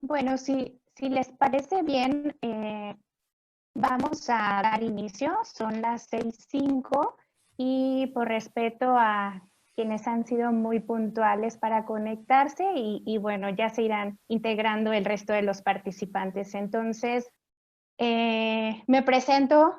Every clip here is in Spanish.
Bueno, si les parece bien, vamos a dar inicio. Son las 6:05 y por respeto a quienes han sido muy puntuales para conectarse y bueno, ya se irán integrando el resto de los participantes. Entonces, me presento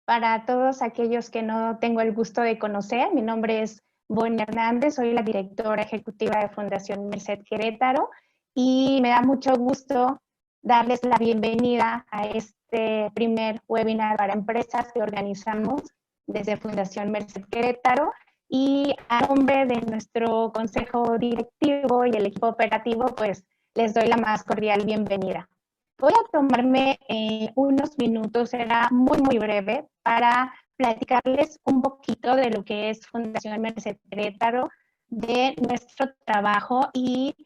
para todos aquellos que no tengo el gusto de conocer. Mi nombre es Bonnie Hernández, soy la directora ejecutiva de Fundación Merced Querétaro y me da mucho gusto darles la bienvenida a este primer webinar para empresas que organizamos desde Fundación Merced Querétaro, y a nombre de nuestro consejo directivo y el equipo operativo, pues les doy la más cordial bienvenida. Voy a tomarme unos minutos, será muy breve, para platicarles un poquito de lo que es Fundación Merced Querétaro, de nuestro trabajo y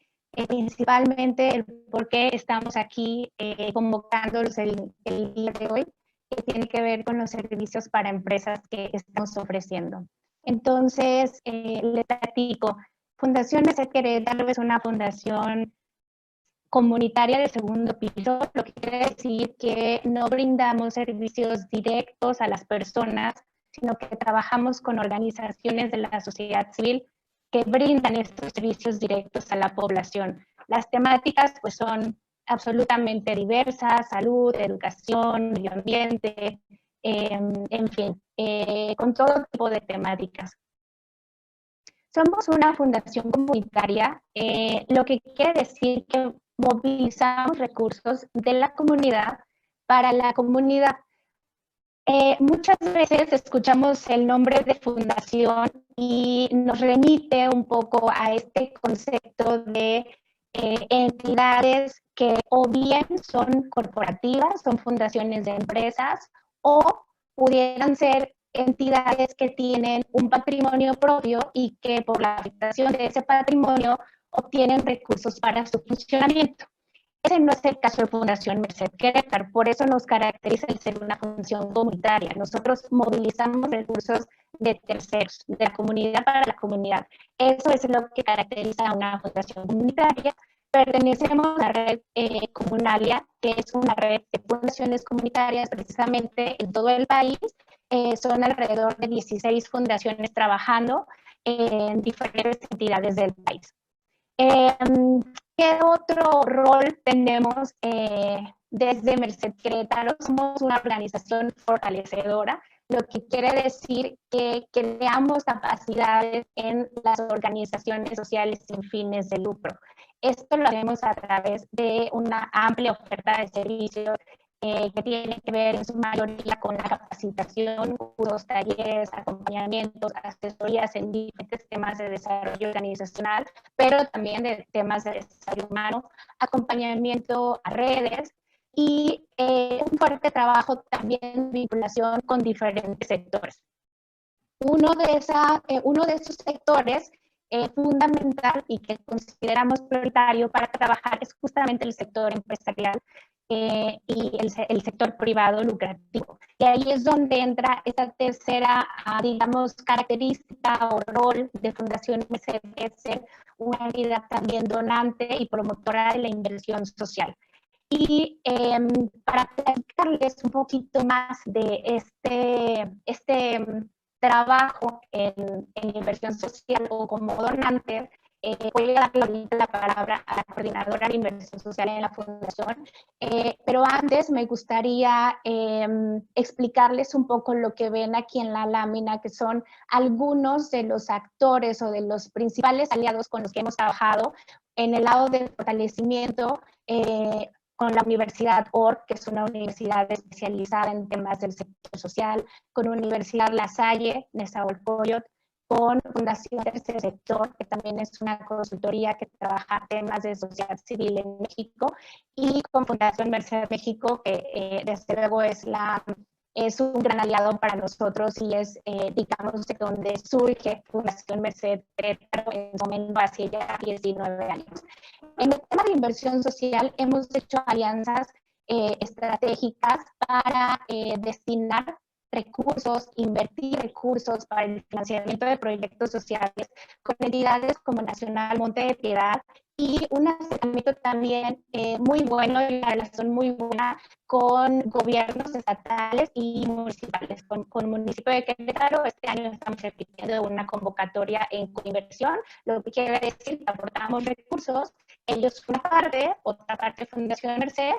principalmente el por qué estamos aquí convocándolos el día de hoy, que tiene que ver con los servicios para empresas que estamos ofreciendo. Entonces, les platico. Fundación Merced Querétaro es una fundación comunitaria de segundo piso, lo que quiere decir que no brindamos servicios directos a las personas, sino que trabajamos con organizaciones de la sociedad civil que brindan estos servicios directos a la población. Las temáticas pues son absolutamente diversas: salud, educación, medio ambiente, en fin, con todo tipo de temáticas. Somos una fundación comunitaria, lo que quiere decir que movilizamos recursos de la comunidad para la comunidad. Muchas veces escuchamos el nombre de fundación y nos remite un poco a este concepto de entidades que o bien son corporativas, son fundaciones de empresas, o pudieran ser entidades que tienen un patrimonio propio y que por la afectación de ese patrimonio obtienen recursos para su funcionamiento. Ese no es el caso de Fundación Merced Querétaro, por eso nos caracteriza el ser una fundación comunitaria. Nosotros movilizamos recursos de terceros, de la comunidad para la comunidad. Eso es lo que caracteriza a una fundación comunitaria. Pertenecemos a la red Comunalia, que es una red de fundaciones comunitarias precisamente en todo el país. Son alrededor de 16 fundaciones trabajando en diferentes entidades del país. ¿Qué otro rol tenemos desde Merced Querétaro? Somos una organización fortalecedora, lo que quiere decir que creamos capacidades en las organizaciones sociales sin fines de lucro. Esto lo hacemos a través de una amplia oferta de servicios que tiene que ver en su mayoría con la capacitación, cursos, talleres, acompañamientos, asesorías en diferentes temas de desarrollo organizacional, pero también de temas de desarrollo humano, acompañamiento a redes y un fuerte trabajo también de vinculación con diferentes sectores. Uno de esos sectores fundamental y que consideramos prioritario para trabajar es justamente el sector empresarial y el sector privado lucrativo. Y ahí es donde entra esta tercera, digamos, característica o rol de Fundación Merced, que es ser una entidad también donante y promotora de la inversión social. Y para platicarles un poquito más de este trabajo en inversión social o como donante, voy a darle la palabra a la coordinadora de inversión social en la fundación, pero antes me gustaría explicarles un poco lo que ven aquí en la lámina, que son algunos de los actores o de los principales aliados con los que hemos trabajado en el lado del fortalecimiento con la Universidad OR, que es una universidad especializada en temas del sector social, con Universidad La Salle, Nezahualcóyotl, con Fundación Tercer Sector, que también es una consultoría que trabaja temas de sociedad civil en México, y con Fundación Merced México, que desde luego es un gran aliado para nosotros y es, digamos, de donde surge Fundación Merced Querétaro en su momento hace ya 19 años. En el tema de inversión social hemos hecho alianzas estratégicas para destinar recursos, invertir recursos para el financiamiento de proyectos sociales con entidades como Nacional Monte de Piedad y un acercamiento también muy bueno y una relación muy buena con gobiernos estatales y municipales. Con el municipio de Querétaro, este año estamos repitiendo una convocatoria en coinversión, lo que quiere decir que aportamos recursos, ellos una parte, otra parte Fundación Merced,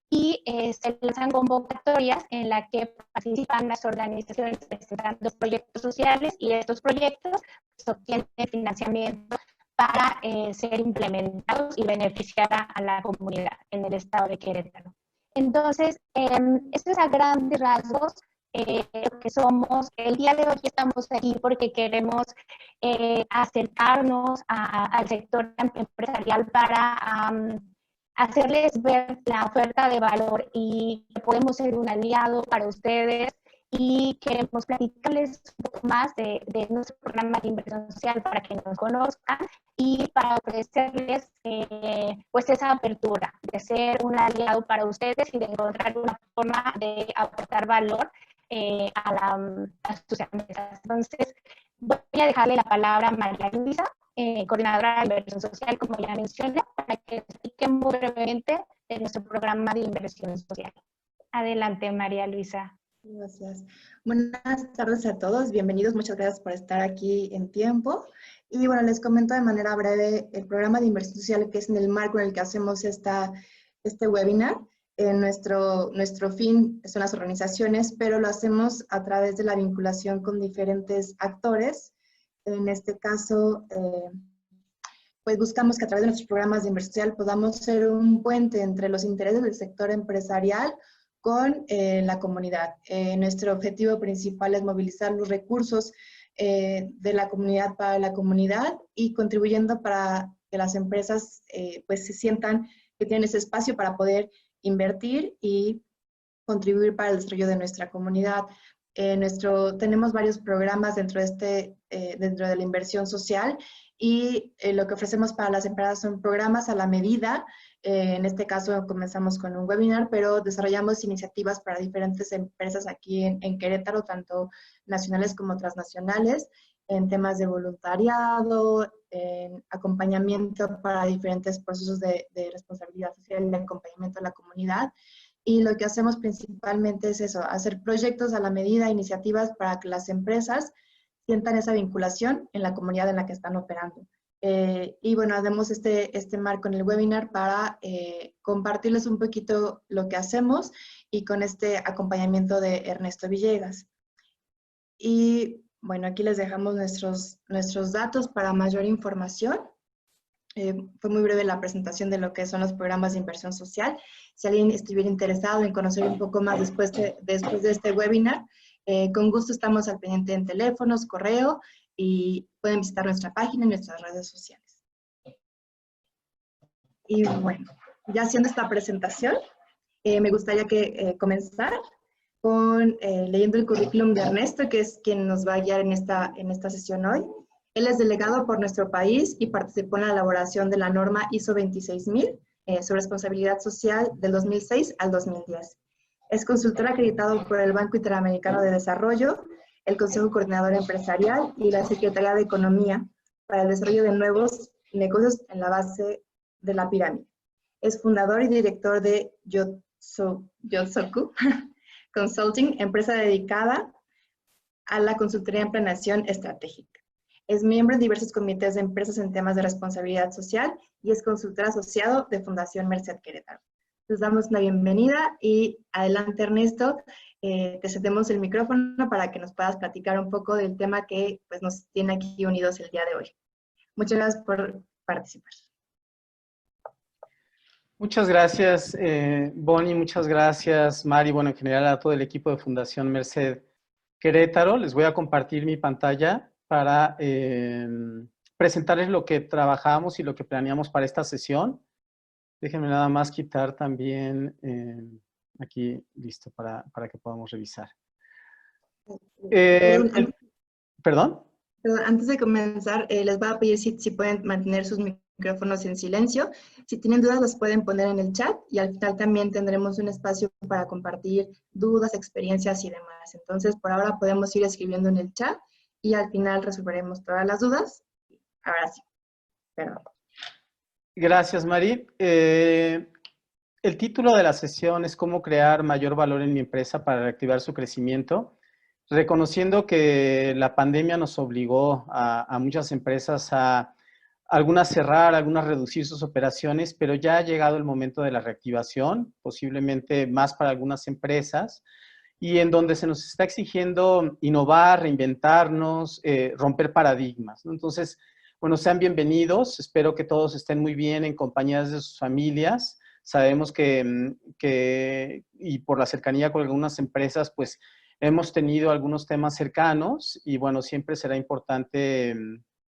y se lanzan convocatorias en la que participan las organizaciones presentando proyectos sociales y estos proyectos obtienen financiamiento para ser implementados y beneficiar a la comunidad en el estado de Querétaro. Entonces, esto es a grandes rasgos lo que somos. El día de hoy estamos aquí porque queremos acercarnos al sector empresarial para hacerles ver la oferta de valor y que podemos ser un aliado para ustedes, y queremos platicarles un poco más de nuestro programa de inversión social para que nos conozcan y para ofrecerles pues esa apertura de ser un aliado para ustedes y de encontrar una forma de aportar valor a sus empresas. Entonces, voy a dejarle la palabra a María Luisa, coordinadora de inversión social, como ya mencioné, para que explique muy brevemente de nuestro programa de inversión social. Adelante, María Luisa. Gracias. Buenas tardes a todos, bienvenidos, muchas gracias por estar aquí en tiempo. Y bueno, les comento de manera breve el programa de inversión social, que es en el marco en el que hacemos este webinar. Nuestro fin son las organizaciones, pero lo hacemos a través de la vinculación con diferentes actores. En este caso, pues buscamos que a través de nuestros programas de inversión social podamos ser un puente entre los intereses del sector empresarial con la comunidad. Nuestro objetivo principal es movilizar los recursos de la comunidad para la comunidad y contribuyendo para que las empresas pues se sientan que tienen ese espacio para poder invertir y contribuir para el desarrollo de nuestra comunidad. Tenemos varios programas dentro de la inversión social y lo que ofrecemos para las empresas son programas a la medida. En este caso comenzamos con un webinar, pero desarrollamos iniciativas para diferentes empresas aquí en Querétaro, tanto nacionales como transnacionales, en temas de voluntariado, en acompañamiento para diferentes procesos de responsabilidad social y de acompañamiento a la comunidad. Y lo que hacemos principalmente es eso, hacer proyectos a la medida, iniciativas para que las empresas sientan esa vinculación en la comunidad en la que están operando. Y bueno, hacemos este marco en el webinar para compartirles un poquito lo que hacemos y con este acompañamiento de Ernesto Villegas. Y bueno, aquí les dejamos nuestros datos para mayor información. Fue muy breve la presentación de lo que son los programas de inversión social. Si alguien estuviera interesado en conocer un poco más después de este webinar, con gusto estamos al pendiente en teléfonos, correo, y pueden visitar nuestra página y nuestras redes sociales. Y bueno, ya haciendo esta presentación, me gustaría comenzar con leyendo el currículum de Ernesto, que es quien nos va a guiar en esta sesión hoy. Él es delegado por nuestro país y participó en la elaboración de la norma ISO 26000 sobre responsabilidad social del 2006 al 2010. Es consultor acreditado por el Banco Interamericano de Desarrollo, el Consejo Coordinador Empresarial y la Secretaría de Economía para el desarrollo de nuevos negocios en la base de la pirámide. Es fundador y director de Yotsoku Consulting, empresa dedicada a la consultoría en planeación estratégica. Es miembro en diversos comités de empresas en temas de responsabilidad social y es consultor asociado de Fundación Merced Querétaro. Les damos la bienvenida y adelante, Ernesto, te cedemos el micrófono para que nos puedas platicar un poco del tema que pues, nos tiene aquí unidos el día de hoy. Muchas gracias por participar. Muchas gracias, Bonnie, muchas gracias, Mari, bueno, en general a todo el equipo de Fundación Merced Querétaro. Les voy a compartir mi pantalla para presentarles lo que trabajamos y lo que planeamos para esta sesión. Déjenme nada más quitar también aquí, listo, para que podamos revisar. ¿Perdón? Antes de comenzar, les voy a pedir si pueden mantener sus micrófonos en silencio. Si tienen dudas, las pueden poner en el chat y al final también tendremos un espacio para compartir dudas, experiencias y demás. Entonces, por ahora podemos ir escribiendo en el chat y al final resolveremos todas las dudas. Ahora sí, perdón. Gracias, Mari. El título de la sesión es cómo crear mayor valor en mi empresa para reactivar su crecimiento, reconociendo que la pandemia nos obligó a muchas empresas a algunas cerrar, algunas reducir sus operaciones, pero ya ha llegado el momento de la reactivación, posiblemente más para algunas empresas, y en donde se nos está exigiendo innovar, reinventarnos, romper paradigmas, ¿no? Entonces, bueno, sean bienvenidos, espero que todos estén muy bien en compañía de sus familias. Sabemos y por la cercanía con algunas empresas, pues hemos tenido algunos temas cercanos y bueno, siempre será importante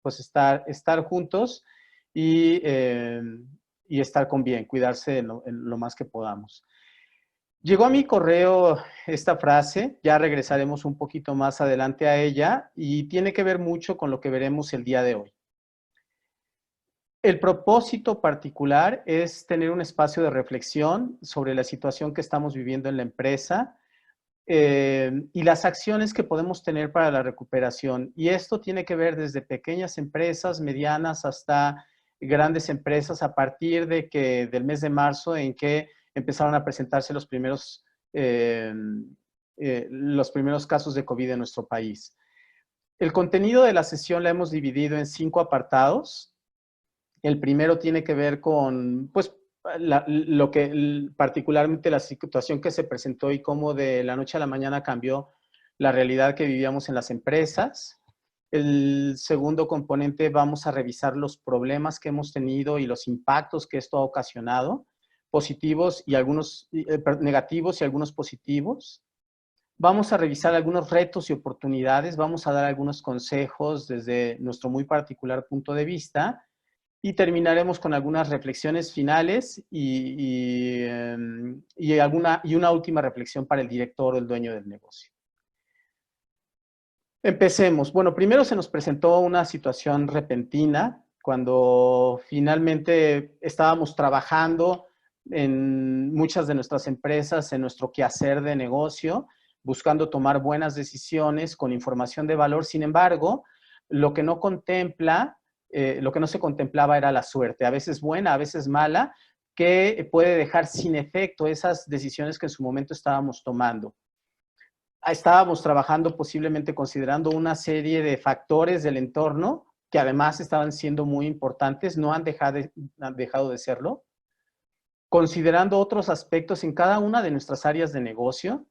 pues estar juntos y estar con bien, cuidarse en lo más que podamos. Llegó a mi correo esta frase, ya regresaremos un poquito más adelante a ella y tiene que ver mucho con lo que veremos el día de hoy. El propósito particular es tener un espacio de reflexión sobre la situación que estamos viviendo en la empresa y las acciones que podemos tener para la recuperación. Y esto tiene que ver desde pequeñas empresas, medianas, hasta grandes empresas a partir del mes de marzo en que empezaron a presentarse los primeros casos de COVID en nuestro país. El contenido de la sesión la hemos dividido en 5 apartados. El primero tiene que ver con, pues, particularmente la situación que se presentó y cómo de la noche a la mañana cambió la realidad que vivíamos en las empresas. El segundo componente, vamos a revisar los problemas que hemos tenido y los impactos que esto ha ocasionado, positivos y algunos negativos y algunos positivos. Vamos a revisar algunos retos y oportunidades, vamos a dar algunos consejos desde nuestro muy particular punto de vista y terminaremos con algunas reflexiones finales y una última reflexión para el director o el dueño del negocio. Empecemos. Bueno, primero se nos presentó una situación repentina cuando finalmente estábamos trabajando en muchas de nuestras empresas, en nuestro quehacer de negocio, buscando tomar buenas decisiones con información de valor. Sin embargo, lo que no se contemplaba era la suerte, a veces buena, a veces mala, que puede dejar sin efecto esas decisiones que en su momento estábamos tomando. Estábamos trabajando posiblemente considerando una serie de factores del entorno que además estaban siendo muy importantes, no han dejado de serlo, considerando otros aspectos en cada una de nuestras áreas de negocio.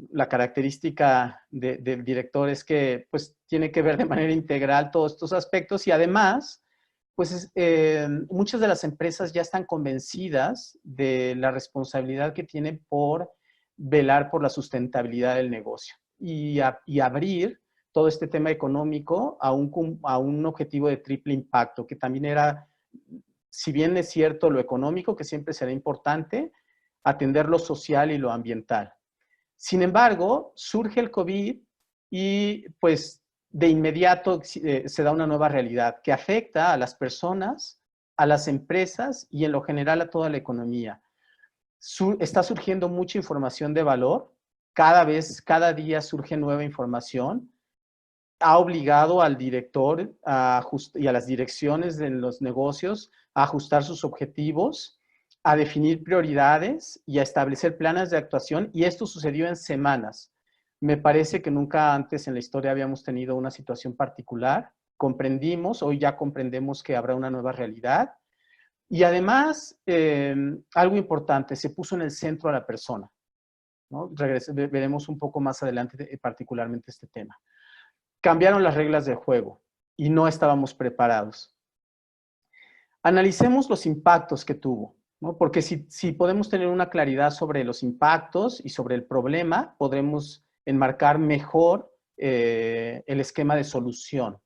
La característica del director es que pues, tiene que ver de manera integral todos estos aspectos y además, pues muchas de las empresas ya están convencidas de la responsabilidad que tienen por velar por la sustentabilidad del negocio y abrir todo este tema económico a un objetivo de triple impacto, que también era, si bien es cierto lo económico, que siempre será importante, atender lo social y lo ambiental. Sin embargo, surge el COVID y pues de inmediato se da una nueva realidad que afecta a las personas, a las empresas y en lo general a toda la economía. Está surgiendo mucha información de valor, cada día surge nueva información, ha obligado al director y a las direcciones de los negocios a ajustar sus objetivos, a definir prioridades y a establecer planes de actuación, y esto sucedió en semanas. Me parece que nunca antes en la historia habíamos tenido una situación particular. Hoy ya comprendemos que habrá una nueva realidad. Y además, algo importante, se puso en el centro a la persona, ¿no? Veremos un poco más adelante particularmente este tema. Cambiaron las reglas del juego y no estábamos preparados. Analicemos los impactos que tuvo, ¿no? Porque si podemos tener una claridad sobre los impactos y sobre el problema, podremos enmarcar mejor el esquema de solución.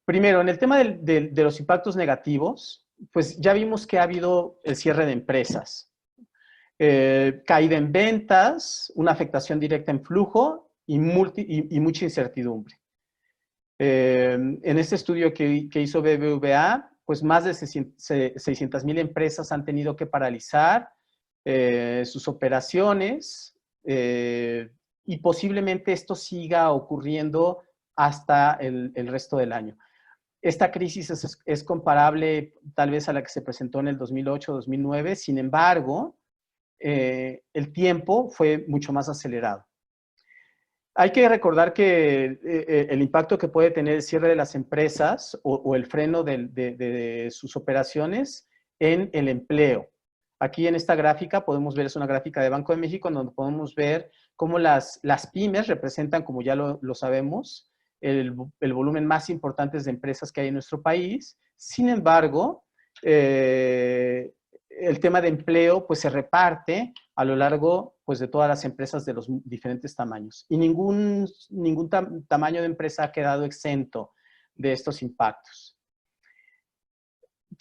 Primero, en el tema de los impactos negativos, pues ya vimos que ha habido el cierre de empresas, caída en ventas, una afectación directa en flujo y mucha incertidumbre. En este estudio que hizo BBVA, pues más de 600,000 empresas han tenido que paralizar sus operaciones y posiblemente esto siga ocurriendo hasta el resto del año. Esta crisis es comparable tal vez a la que se presentó en el 2008-2009, sin embargo, el tiempo fue mucho más acelerado. Hay que recordar que el impacto que puede tener el cierre de las empresas o el freno de sus operaciones en el empleo. Aquí en esta gráfica podemos ver, es una gráfica de Banco de México, en donde podemos ver cómo las pymes representan, como ya lo sabemos, el volumen más importante de empresas que hay en nuestro país. Sin embargo, el tema de empleo pues se reparte a lo largo pues de todas las empresas de los diferentes tamaños. Y ningún tamaño de empresa ha quedado exento de estos impactos.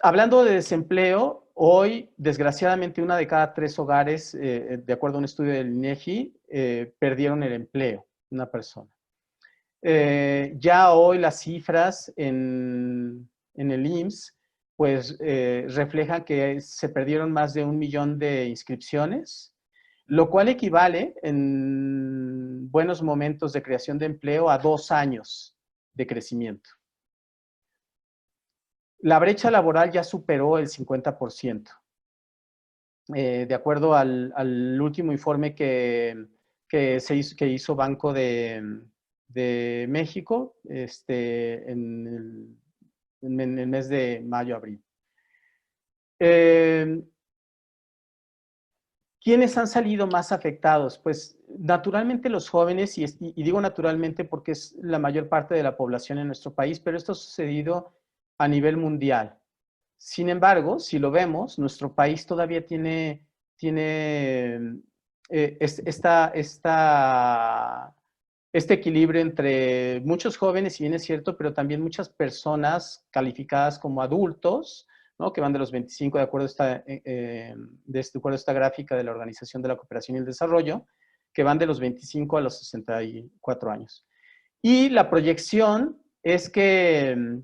Hablando de desempleo, hoy desgraciadamente 1 de cada 3 hogares, de acuerdo a un estudio del INEGI, perdieron el empleo, una persona. Ya hoy las cifras en el IMSS pues reflejan que se perdieron más de 1 millón de inscripciones, lo cual equivale en buenos momentos de creación de empleo a 2 años de crecimiento. La brecha laboral ya superó el 50%. De acuerdo al último informe que hizo Banco de México en el mes de mayo-abril. ¿Quiénes han salido más afectados? Pues naturalmente los jóvenes, y digo naturalmente porque es la mayor parte de la población en nuestro país, pero esto ha sucedido a nivel mundial. Sin embargo, si lo vemos, nuestro país todavía tiene este equilibrio entre muchos jóvenes, si bien es cierto, pero también muchas personas calificadas como adultos, ¿no? Que van de los 25, de acuerdo a esta gráfica de la Organización de la Cooperación y el Desarrollo, que van de los 25 a los 64 años. Y la proyección es que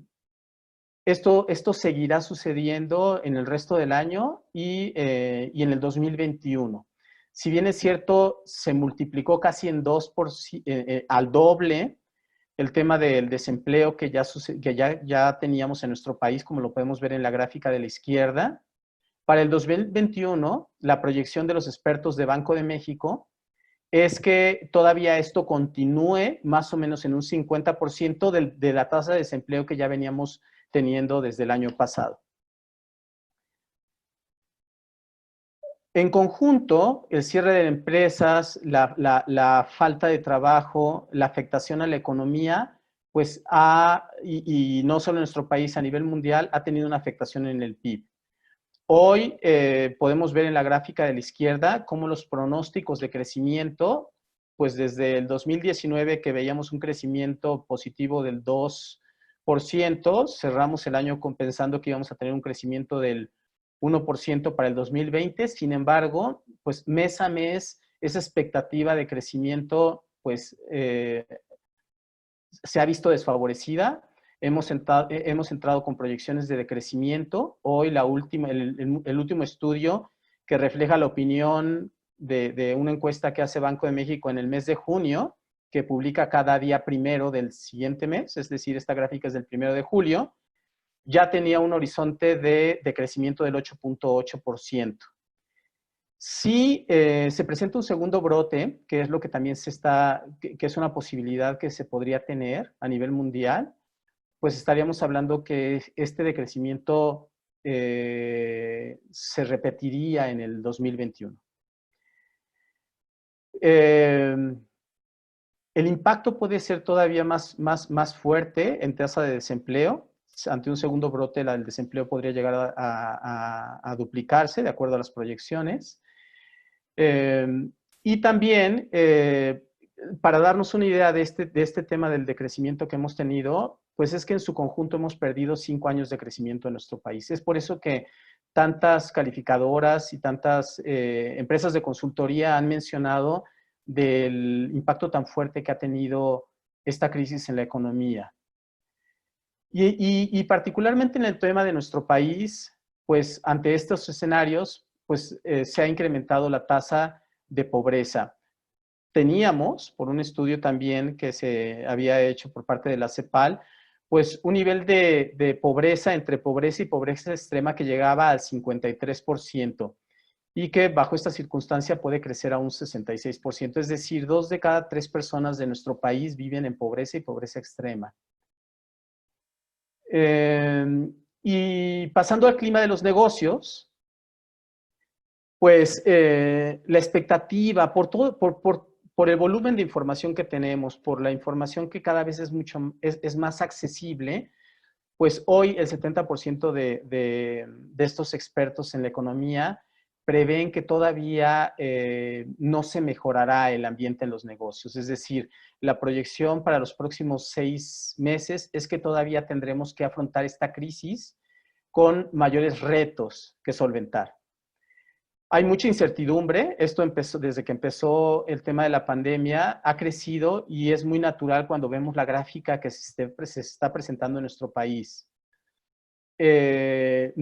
esto seguirá sucediendo en el resto del año y en el 2021. Si bien es cierto, se multiplicó casi en al doble el tema del desempleo que ya teníamos en nuestro país, como lo podemos ver en la gráfica de la izquierda. Para el 2021, la proyección de los expertos de Banco de México es que todavía esto continúe más o menos en un 50% de la tasa de desempleo que ya veníamos teniendo desde el año pasado. En conjunto, el cierre de empresas, la falta de trabajo, la afectación a la economía, pues y no solo en nuestro país, a nivel mundial, ha tenido una afectación en el PIB. Hoy podemos ver en la gráfica de la izquierda cómo los pronósticos de crecimiento, pues desde el 2019 que veíamos un crecimiento positivo del 2%, cerramos el año pensando que íbamos a tener un crecimiento del 1% para el 2020. Sin embargo, pues mes a mes, esa expectativa de crecimiento, pues se ha visto desfavorecida. Hemos entrado con proyecciones de decrecimiento. Hoy el último estudio que refleja la opinión de una encuesta que hace Banco de México en el mes de junio, que publica cada día primero del siguiente mes, es decir, esta gráfica es del 1 de julio, ya tenía un horizonte de crecimiento del 8.8%. Si se presenta un segundo brote, que es lo que también que es una posibilidad que se podría tener a nivel mundial, pues estaríamos hablando que este decrecimiento se repetiría en el 2021. El impacto puede ser todavía más fuerte en tasa de desempleo. Ante un segundo brote, el desempleo podría llegar a duplicarse, de acuerdo a las proyecciones. Y también, para darnos una idea de este tema del decrecimiento que hemos tenido, pues es que en su conjunto hemos perdido 5 años de crecimiento en nuestro país. Es por eso que tantas calificadoras y tantas empresas de consultoría han mencionado del impacto tan fuerte que ha tenido esta crisis en la economía. Y particularmente en el tema de nuestro país, pues ante estos escenarios, pues se ha incrementado la tasa de pobreza. Teníamos, por un estudio también que se había hecho por parte de la CEPAL, pues un nivel de pobreza, entre pobreza y pobreza extrema, que llegaba al 53%, y que bajo esta circunstancia puede crecer a un 66%, es decir, 2 de cada 3 personas de nuestro país viven en pobreza y pobreza extrema. Y pasando al clima de los negocios, pues la expectativa por el volumen de información que tenemos, por la información que cada vez es más accesible, pues hoy el 70% de estos expertos en la economía prevén que todavía no se mejorará el ambiente en los negocios. Es decir, la proyección para los próximos 6 meses es que todavía tendremos que afrontar esta crisis con mayores retos que solventar. Hay mucha incertidumbre. Esto empezó desde que empezó el tema de la pandemia, ha crecido, y es muy natural cuando vemos la gráfica que se está presentando en nuestro país. Esta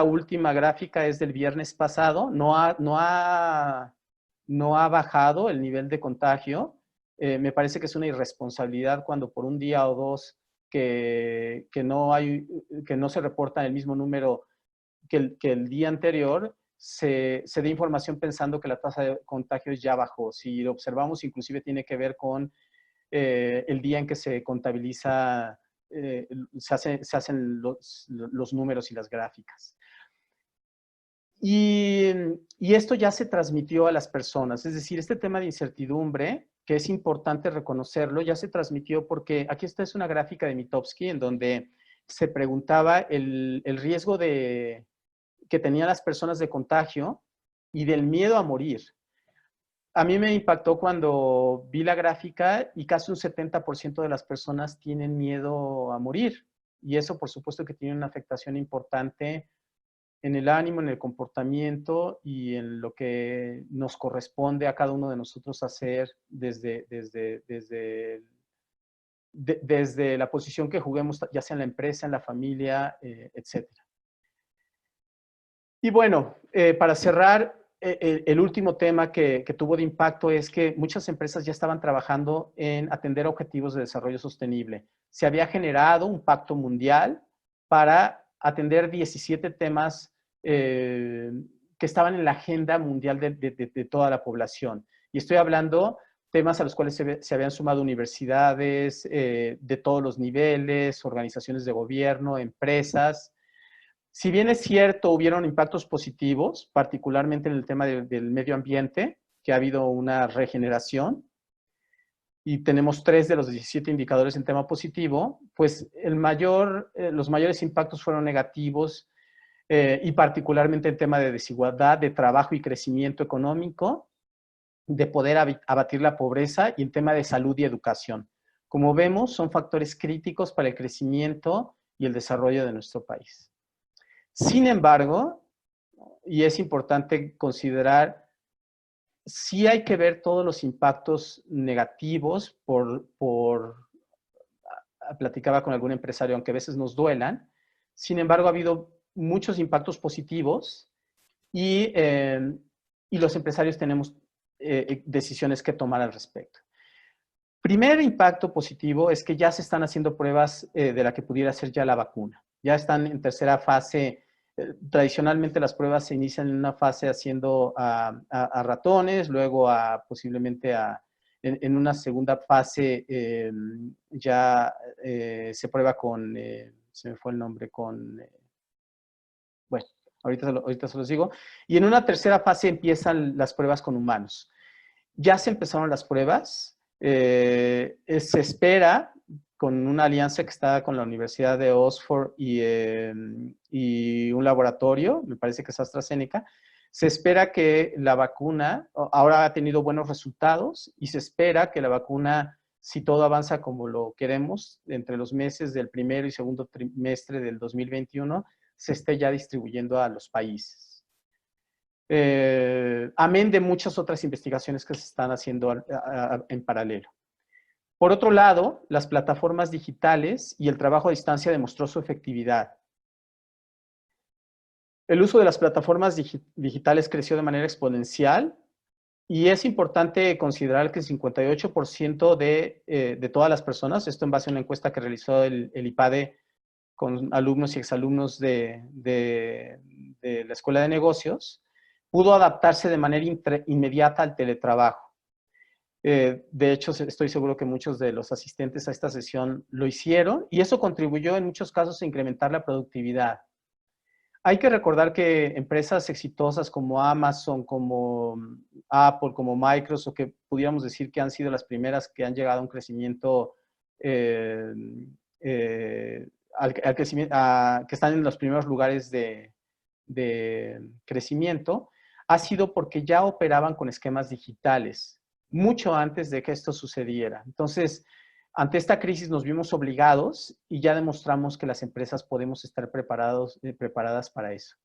última gráfica es del viernes pasado, no ha bajado el nivel de contagio. Me parece que es una irresponsabilidad cuando por un día o dos que no se reporta el mismo número que el día anterior, se dé información pensando que la tasa de contagio ya bajó. Si lo observamos, inclusive tiene que ver con el día en que se contabiliza, se hacen los números y las gráficas. Y esto ya se transmitió a las personas. Es decir, este tema de incertidumbre, que es importante reconocerlo, ya se transmitió porque aquí es una gráfica de Mitofsky en donde se preguntaba el riesgo que tenían las personas de contagio y del miedo a morir. A mí me impactó cuando vi la gráfica y casi un 70% de las personas tienen miedo a morir. Y eso, por supuesto, que tiene una afectación importante en el ánimo, en el comportamiento y en lo que nos corresponde a cada uno de nosotros hacer desde la posición que juguemos, ya sea en la empresa, en la familia, etc. Y bueno, para cerrar, el último tema que tuvo de impacto es que muchas empresas ya estaban trabajando en atender objetivos de desarrollo sostenible. Se había generado un pacto mundial para atender 17 temas que estaban en la agenda mundial de toda la población. Y estoy hablando temas a los cuales se habían sumado universidades de todos los niveles, organizaciones de gobierno, empresas. Si bien es cierto, hubieron impactos positivos, particularmente en el tema del medio ambiente, que ha habido una regeneración, y tenemos 3 de los 17 indicadores en tema positivo, pues los mayores impactos fueron negativos, y particularmente en tema de desigualdad, de trabajo y crecimiento económico, de poder abatir la pobreza, y en tema de salud y educación. Como vemos, son factores críticos para el crecimiento y el desarrollo de nuestro país. Sin embargo, y es importante considerar, sí hay que ver todos los impactos negativos platicaba con algún empresario, aunque a veces nos duelan. Sin embargo, ha habido muchos impactos positivos y los empresarios tenemos decisiones que tomar al respecto. Primer impacto positivo es que ya se están haciendo pruebas de la que pudiera ser ya la vacuna. Ya están en tercera fase. Tradicionalmente las pruebas se inician en una fase haciendo a ratones, luego posiblemente en una segunda fase ya se prueba con, se me fue el nombre, bueno, ahorita se los digo. Y en una tercera fase empiezan las pruebas con humanos. Ya se empezaron las pruebas. Se espera, con una alianza que está con la Universidad de Oxford y un laboratorio, me parece que es AstraZeneca, se espera que la vacuna, ahora ha tenido buenos resultados, y se espera que la vacuna, si todo avanza como lo queremos, entre los meses del primero y segundo trimestre del 2021, se esté ya distribuyendo a los países. Amén de muchas otras investigaciones que se están haciendo en paralelo. Por otro lado, las plataformas digitales y el trabajo a distancia demostró su efectividad. El uso de las plataformas digitales creció de manera exponencial Y es importante considerar que el 58% de todas las personas, esto en base a una encuesta que realizó el IPADE con alumnos y exalumnos de la Escuela de Negocios, pudo adaptarse de manera inmediata al teletrabajo. De hecho, estoy seguro que muchos de los asistentes a esta sesión lo hicieron y eso contribuyó en muchos casos a incrementar la productividad. Hay que recordar que empresas exitosas como Amazon, como Apple, como Microsoft, que pudiéramos decir que han sido las primeras que han llegado a un crecimiento, al crecimiento que están en los primeros lugares de crecimiento, ha sido porque ya operaban con esquemas digitales, mucho antes de que esto sucediera. Entonces, ante esta crisis nos vimos obligados y ya demostramos que las empresas podemos estar preparadas para eso.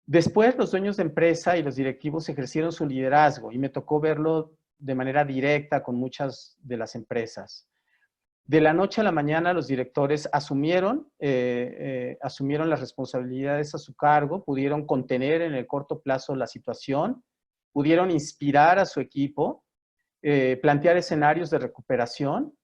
Después, los dueños de empresa y los directivos ejercieron su liderazgo y me tocó verlo de manera directa con muchas de las empresas. De la noche a la mañana, los directores asumieron las responsabilidades a su cargo, pudieron contener en el corto plazo la situación, pudieron inspirar a su equipo, plantear escenarios de recuperación,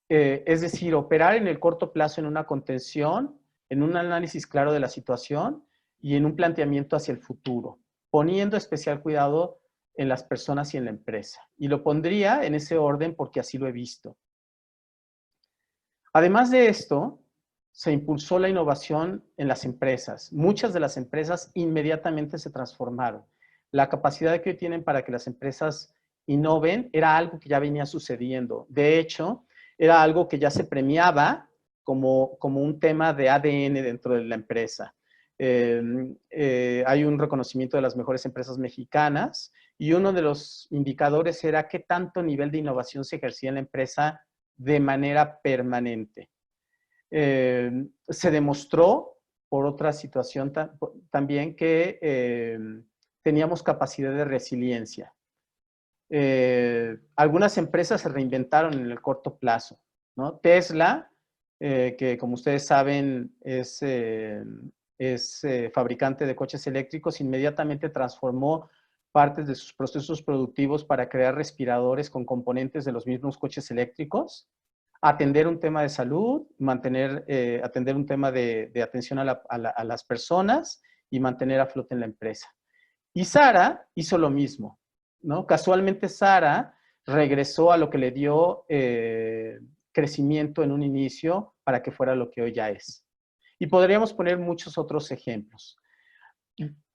es decir, operar en el corto plazo en una contención, en un análisis claro de la situación y en un planteamiento hacia el futuro, poniendo especial cuidado en las personas y en la empresa. Y lo pondría en ese orden porque así lo he visto. Además de esto, se impulsó la innovación en las empresas. Muchas de las empresas inmediatamente se transformaron. La capacidad que hoy tienen para que las empresas innoven era algo que ya venía sucediendo. De hecho, era algo que ya se premiaba como un tema de ADN dentro de la empresa. Hay un reconocimiento de las mejores empresas mexicanas y uno de los indicadores era qué tanto nivel de innovación se ejercía en la empresa de manera permanente. Se demostró, por otra situación también, que teníamos capacidad de resiliencia. Algunas empresas se reinventaron en el corto plazo, ¿no? Tesla, que como ustedes saben es fabricante de coches eléctricos, inmediatamente transformó partes de sus procesos productivos para crear respiradores con componentes de los mismos coches eléctricos, atender un tema de salud, atender un tema de atención a las personas y mantener a flote en la empresa. Y Sara hizo lo mismo, ¿no? Casualmente Sara regresó a lo que le dio crecimiento en un inicio para que fuera lo que hoy ya es. Y podríamos poner muchos otros ejemplos.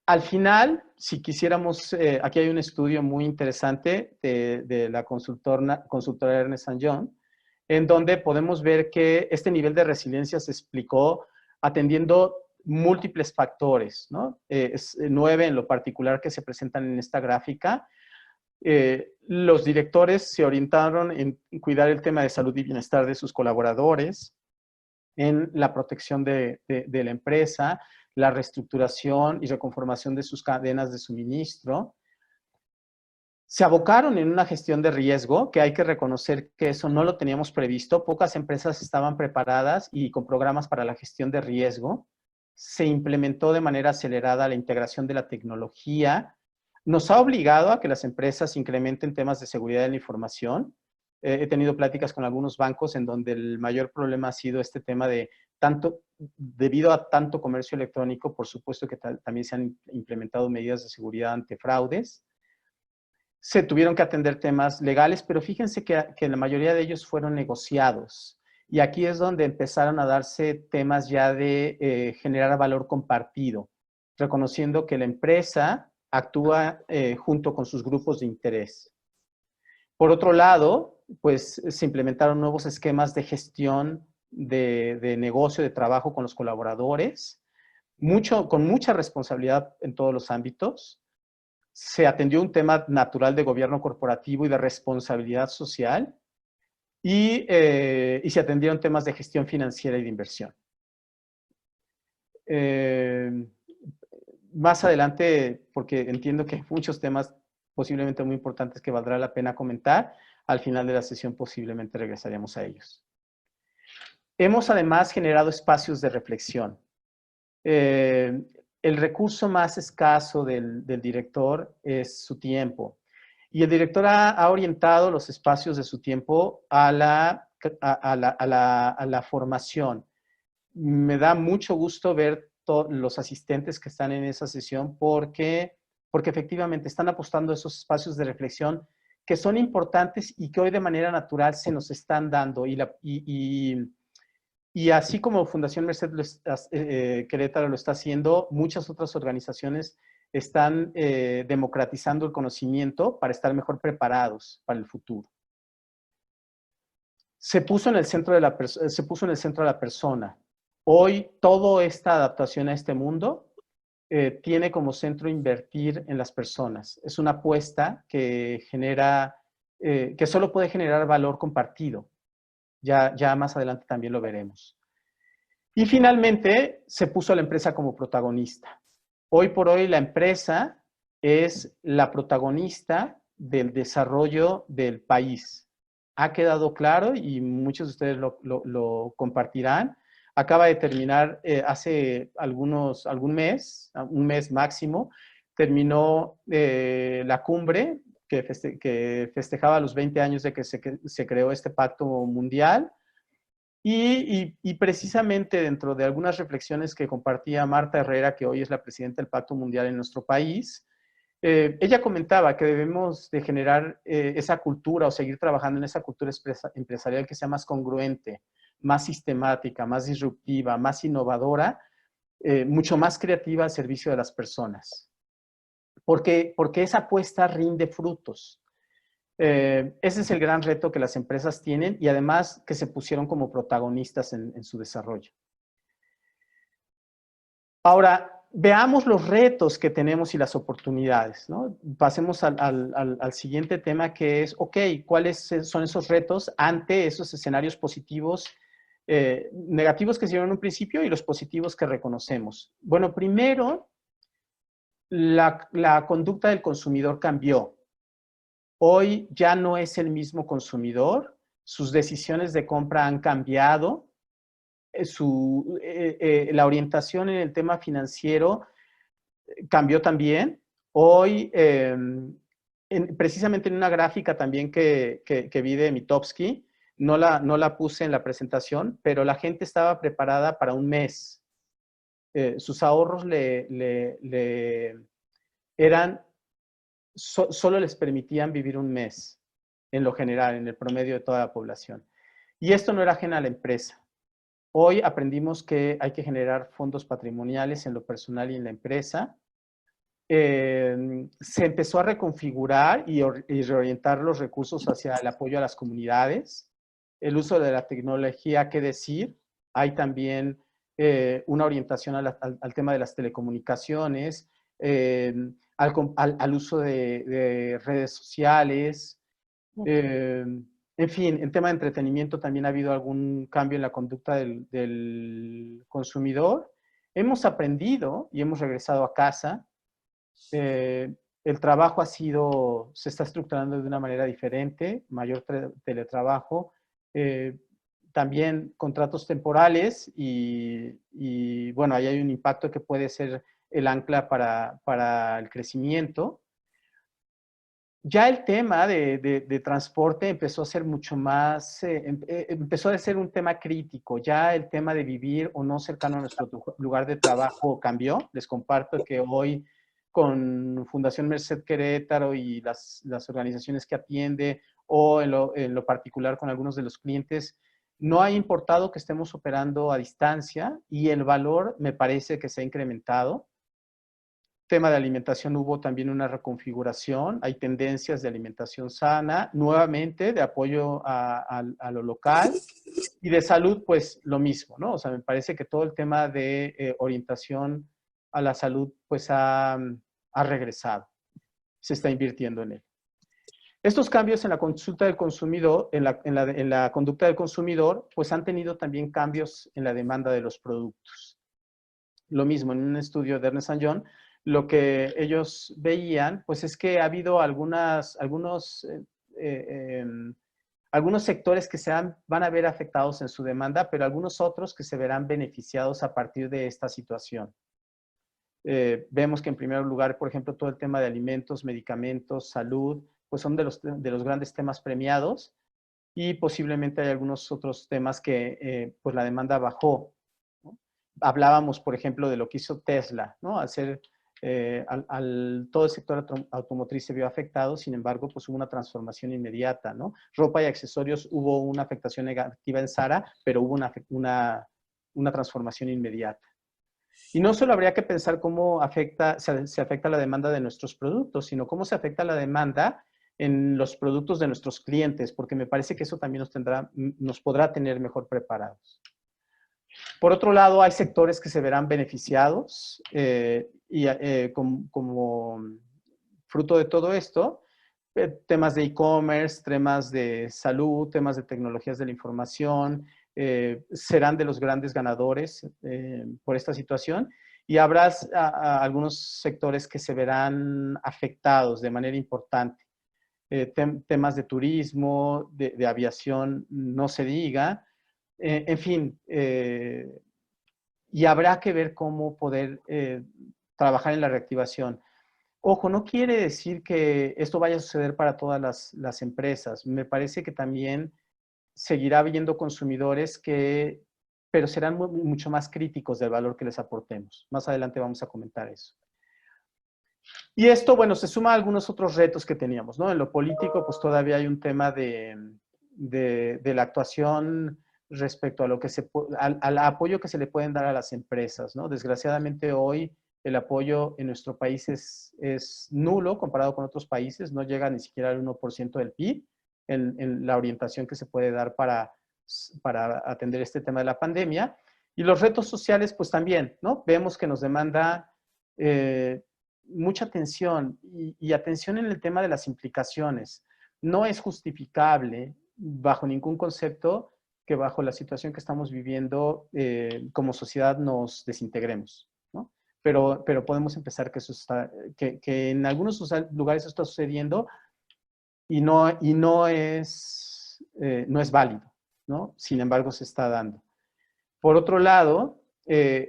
Al final, si quisiéramos, aquí hay un estudio muy interesante de la consultora Ernst & Young, en donde podemos ver que este nivel de resiliencia se explicó atendiendo múltiples factores, ¿no? 9 en lo particular que se presentan en esta gráfica. Los directores se orientaron en cuidar el tema de salud y bienestar de sus colaboradores, en la protección de la empresa, la reestructuración y reconformación de sus cadenas de suministro. Se abocaron en una gestión de riesgo, que hay que reconocer que eso no lo teníamos previsto. Pocas empresas estaban preparadas y con programas para la gestión de riesgo. Se implementó de manera acelerada la integración de la tecnología. Nos ha obligado a que las empresas incrementen temas de seguridad de la información. He tenido pláticas con algunos bancos en donde el mayor problema ha sido este tema de debido a tanto comercio electrónico, por supuesto que también se han implementado medidas de seguridad ante fraudes. Se tuvieron que atender temas legales, pero fíjense que la mayoría de ellos fueron negociados. Y aquí es donde empezaron a darse temas ya de generar valor compartido, reconociendo que la empresa actúa junto con sus grupos de interés. Por otro lado, pues se implementaron nuevos esquemas de gestión de negocio, de trabajo con los colaboradores, con mucha responsabilidad en todos los ámbitos. Se atendió un tema natural de gobierno corporativo y de responsabilidad social y se atendieron temas de gestión financiera y de inversión. Más adelante, porque entiendo que hay muchos temas posiblemente muy importantes que valdrá la pena comentar, al final de la sesión posiblemente regresaremos a ellos. Hemos además generado espacios de reflexión. El recurso más escaso del director es su tiempo. Y el director ha orientado los espacios de su tiempo a la formación. Me da mucho gusto ver los asistentes que están en esa sesión porque efectivamente están apostando a esos espacios de reflexión que son importantes y que hoy de manera natural se nos están dando. Y así como Fundación Merced Querétaro lo está haciendo, muchas otras organizaciones están democratizando el conocimiento para estar mejor preparados para el futuro. Se puso en el centro de la persona. Hoy, toda esta adaptación a este mundo tiene como centro invertir en las personas. Es una apuesta que que solo puede generar valor compartido. Ya más adelante también lo veremos. Y finalmente, se puso a la empresa como protagonista. Hoy por hoy, la empresa es la protagonista del desarrollo del país. Ha quedado claro y muchos de ustedes lo compartirán. Acaba de terminar hace un mes máximo, terminó la cumbre que festejaba los 20 años de que se creó este pacto mundial. Y precisamente dentro de algunas reflexiones que compartía Marta Herrera, que hoy es la presidenta del Pacto Mundial en nuestro país, ella comentaba que debemos de generar esa cultura o seguir trabajando en esa cultura empresarial que sea más congruente, más sistemática, más disruptiva, más innovadora, mucho más creativa al servicio de las personas. Porque esa apuesta rinde frutos. Ese es el gran reto que las empresas tienen y además que se pusieron como protagonistas en su desarrollo. Ahora, veamos los retos que tenemos y las oportunidades, ¿no? Pasemos al siguiente tema que es, ok, ¿cuáles son esos retos ante esos escenarios positivos, negativos que se dieron en un principio y los positivos que reconocemos? Bueno, primero, la conducta del consumidor cambió. Hoy ya no es el mismo consumidor, sus decisiones de compra han cambiado, la orientación en el tema financiero cambió también. Hoy, precisamente en una gráfica también que vi de Mitofsky, no la puse en la presentación, pero la gente estaba preparada para un mes. Sus ahorros solo les permitían vivir un mes, en lo general, en el promedio de toda la población. Y esto no era ajeno a la empresa. Hoy aprendimos que hay que generar fondos patrimoniales en lo personal y en la empresa. Se empezó a reconfigurar y reorientar los recursos hacia el apoyo a las comunidades. El uso de la tecnología, ¿qué decir? Hay también una orientación al tema de las telecomunicaciones, al uso de redes sociales. En fin, en tema de entretenimiento también ha habido algún cambio en la conducta del consumidor. Hemos aprendido y hemos regresado a casa. El trabajo se está estructurando de una manera diferente, mayor teletrabajo, también contratos temporales y bueno, ahí hay un impacto que puede ser el ancla para el crecimiento. Ya el tema de transporte empezó a ser mucho más, empezó a ser un tema crítico. Ya el tema de vivir o no cercano a nuestro lugar de trabajo cambió. Les comparto que hoy con Fundación Merced Querétaro y las organizaciones que atiende o en lo particular con algunos de los clientes, no ha importado que estemos operando a distancia y el valor me parece que se ha incrementado. Tema de alimentación hubo también una reconfiguración, hay tendencias de alimentación sana, nuevamente de apoyo a lo local y de salud pues lo mismo, ¿no? O sea, me parece que todo el tema de orientación a la salud pues ha regresado, se está invirtiendo en él. Estos cambios en la consulta del consumidor, en la conducta del consumidor, pues han tenido también cambios en la demanda de los productos. Lo mismo, en un estudio de Ernst & Young, lo que ellos veían, pues es que ha habido algunos sectores que van a ver afectados en su demanda, pero algunos otros que se verán beneficiados a partir de esta situación. Vemos que en primer lugar, por ejemplo, todo el tema de alimentos, medicamentos, salud, pues son de los grandes temas premiados, y posiblemente hay algunos otros temas que pues la demanda bajó, ¿no? Hablábamos, por ejemplo, de lo que hizo Tesla, ¿no? Todo el sector automotriz se vio afectado, sin embargo, pues hubo una transformación inmediata, ¿no? Ropa y accesorios, hubo una afectación negativa en Zara, pero hubo una transformación inmediata. Y no solo habría que pensar cómo se afecta la demanda de nuestros productos, sino cómo se afecta la demanda en los productos de nuestros clientes, porque me parece que eso también nos podrá tener mejor preparados. Por otro lado, hay sectores que se verán beneficiados como fruto de todo esto, temas de e-commerce, temas de salud, temas de tecnologías de la información, serán de los grandes ganadores por esta situación, y habrá algunos sectores que se verán afectados de manera importante. Temas de turismo, de aviación, no se diga. En fin, y habrá que ver cómo poder trabajar en la reactivación. Ojo, no quiere decir que esto vaya a suceder para todas las empresas. Me parece que también seguirá habiendo consumidores pero serán mucho más críticos del valor que les aportemos. Más adelante vamos a comentar eso. Y esto, bueno, se suma a algunos otros retos que teníamos, ¿no? En lo político, pues todavía hay un tema de la actuación respecto a al apoyo que se le pueden dar a las empresas, ¿no? Desgraciadamente hoy el apoyo en nuestro país es nulo comparado con otros países, no llega ni siquiera al 1% del PIB en la orientación que se puede dar para atender este tema de la pandemia. Y los retos sociales, pues también, ¿no? Vemos que nos demanda mucha atención y atención en el tema de las implicaciones. No es justificable bajo ningún concepto que bajo la situación que estamos viviendo como sociedad nos desintegremos, ¿no? Pero podemos empezar que en algunos lugares eso está sucediendo y no es válido, ¿no? Sin embargo, se está dando. Por otro lado,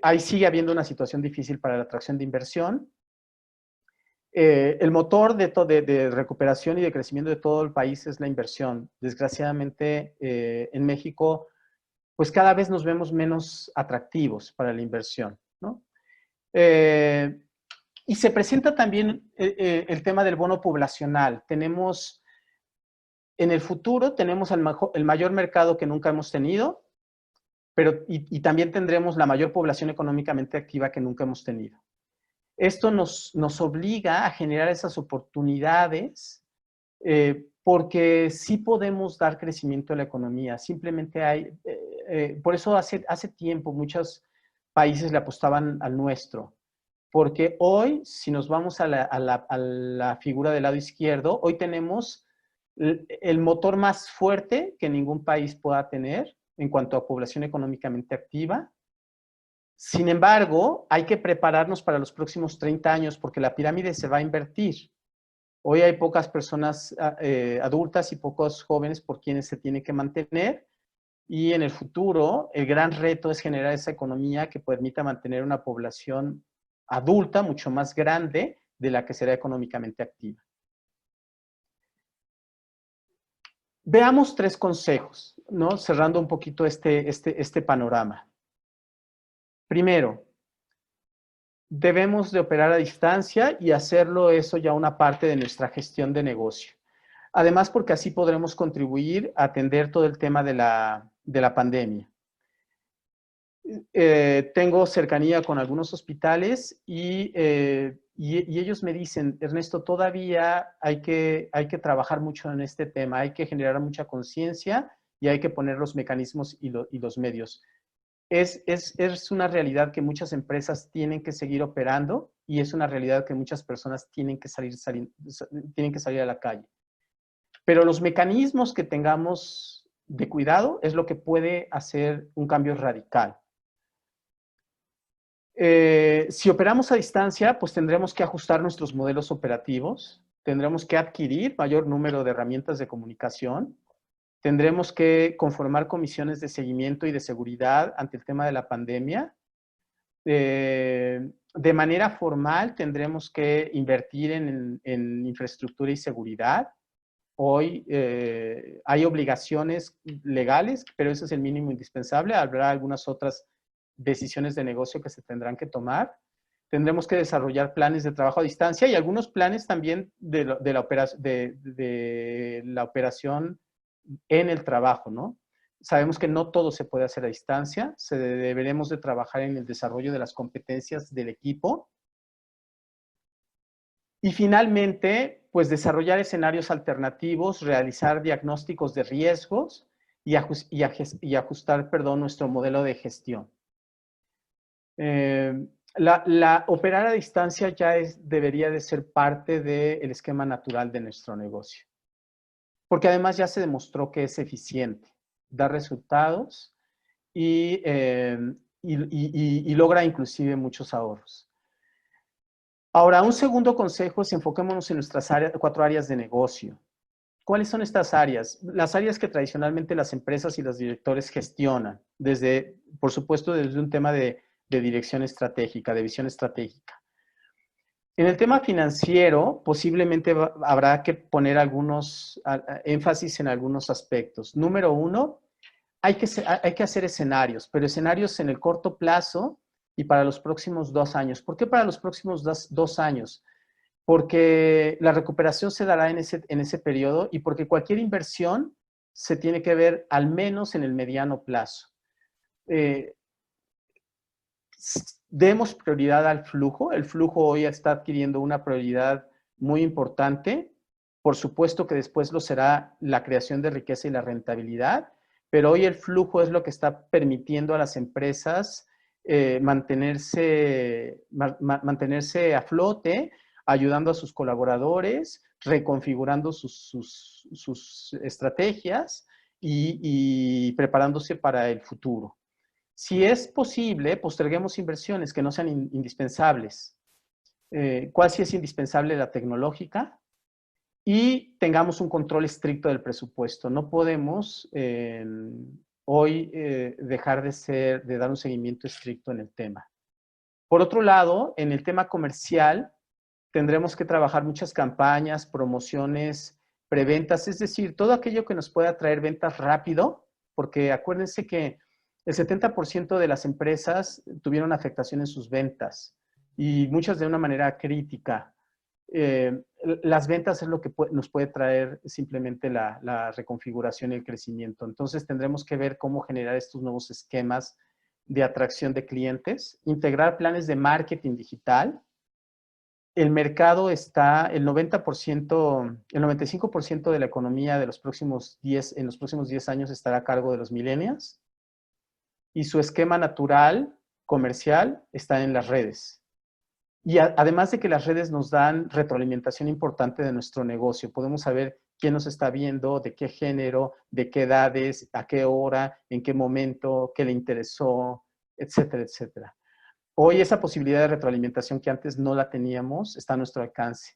ahí sigue habiendo una situación difícil para la atracción de inversión. El motor de recuperación y de crecimiento de todo el país es la inversión. Desgraciadamente, en México, pues cada vez nos vemos menos atractivos para la inversión, ¿no? Y se presenta también el tema del bono poblacional. En el futuro tenemos el mayor mercado que nunca hemos tenido, y también tendremos la mayor población económicamente activa que nunca hemos tenido. Esto nos obliga a generar esas oportunidades porque sí podemos dar crecimiento a la economía. Simplemente por eso hace tiempo muchos países le apostaban al nuestro. Porque hoy, si nos vamos a la figura del lado izquierdo, hoy tenemos el motor más fuerte que ningún país pueda tener en cuanto a población económicamente activa. Sin embargo, hay que prepararnos para los próximos 30 años porque la pirámide se va a invertir. Hoy hay pocas personas adultas y pocos jóvenes por quienes se tiene que mantener, y en el futuro el gran reto es generar esa economía que permita mantener una población adulta mucho más grande de la que será económicamente activa. Veamos 3 consejos, ¿no? Cerrando un poquito este panorama. Primero, debemos de operar a distancia y hacerlo eso ya una parte de nuestra gestión de negocio. Además, porque así podremos contribuir a atender todo el tema de la pandemia. Tengo cercanía con algunos hospitales y ellos me dicen, Ernesto, todavía hay que trabajar mucho en este tema, hay que generar mucha conciencia y hay que poner los mecanismos y los medios. Es una realidad que muchas empresas tienen que seguir operando y es una realidad que muchas personas tienen que salir a la calle. Pero los mecanismos que tengamos de cuidado es lo que puede hacer un cambio radical. Si operamos a distancia, pues tendremos que ajustar nuestros modelos operativos, tendremos que adquirir mayor número de herramientas de comunicación, tendremos que conformar comisiones de seguimiento y de seguridad ante el tema de la pandemia. De manera formal tendremos que invertir en infraestructura y seguridad, Hoy hay obligaciones legales, pero ese es el mínimo indispensable. Habrá algunas otras decisiones de negocio que se tendrán que tomar. Tendremos que desarrollar planes de trabajo a distancia y algunos planes también de la operación en el trabajo, ¿no? Sabemos que no todo se puede hacer a distancia, deberemos de trabajar en el desarrollo de las competencias del equipo. Y finalmente, pues desarrollar escenarios alternativos, realizar diagnósticos de riesgos y ajustar, nuestro modelo de gestión. Operar a distancia ya debería de ser parte del esquema natural de nuestro negocio. Porque además ya se demostró que es eficiente, da resultados y logra inclusive muchos ahorros. Ahora, un segundo consejo es enfoquémonos en nuestras 4 áreas de negocio. ¿Cuáles son estas áreas? Las áreas que tradicionalmente las empresas y los directores gestionan, por supuesto, desde un tema de dirección estratégica, de visión estratégica. En el tema financiero, posiblemente habrá que poner énfasis en algunos aspectos. Número 1, hay que hacer escenarios, pero escenarios en el corto plazo y para los próximos 2 años. ¿Por qué para los próximos 2 años? Porque la recuperación se dará en ese periodo y porque cualquier inversión se tiene que ver al menos en el mediano plazo. Demos prioridad al flujo. El flujo hoy está adquiriendo una prioridad muy importante. Por supuesto que después lo será la creación de riqueza y la rentabilidad, pero hoy el flujo es lo que está permitiendo a las empresas mantenerse a flote, ayudando a sus colaboradores, reconfigurando sus estrategias y preparándose para el futuro. Si es posible, posterguemos inversiones que no sean indispensables. ¿Cuál sí es indispensable? La tecnológica. Y tengamos un control estricto del presupuesto. No podemos hoy dejar de dar un seguimiento estricto en el tema. Por otro lado, en el tema comercial, tendremos que trabajar muchas campañas, promociones, preventas, es decir, todo aquello que nos pueda traer ventas rápido, porque acuérdense que el 70% de las empresas tuvieron afectación en sus ventas y muchas de una manera crítica. Las ventas es lo que nos puede traer simplemente la reconfiguración y el crecimiento. Entonces tendremos que ver cómo generar estos nuevos esquemas de atracción de clientes, integrar planes de marketing digital. El mercado está, el 95% de la economía en los próximos 10 años estará a cargo de los millennials y su esquema natural comercial está en las redes. Y además de que las redes nos dan retroalimentación importante de nuestro negocio, podemos saber quién nos está viendo, de qué género, de qué edades, a qué hora, en qué momento, qué le interesó, etcétera, etcétera. Hoy esa posibilidad de retroalimentación que antes no la teníamos está a nuestro alcance.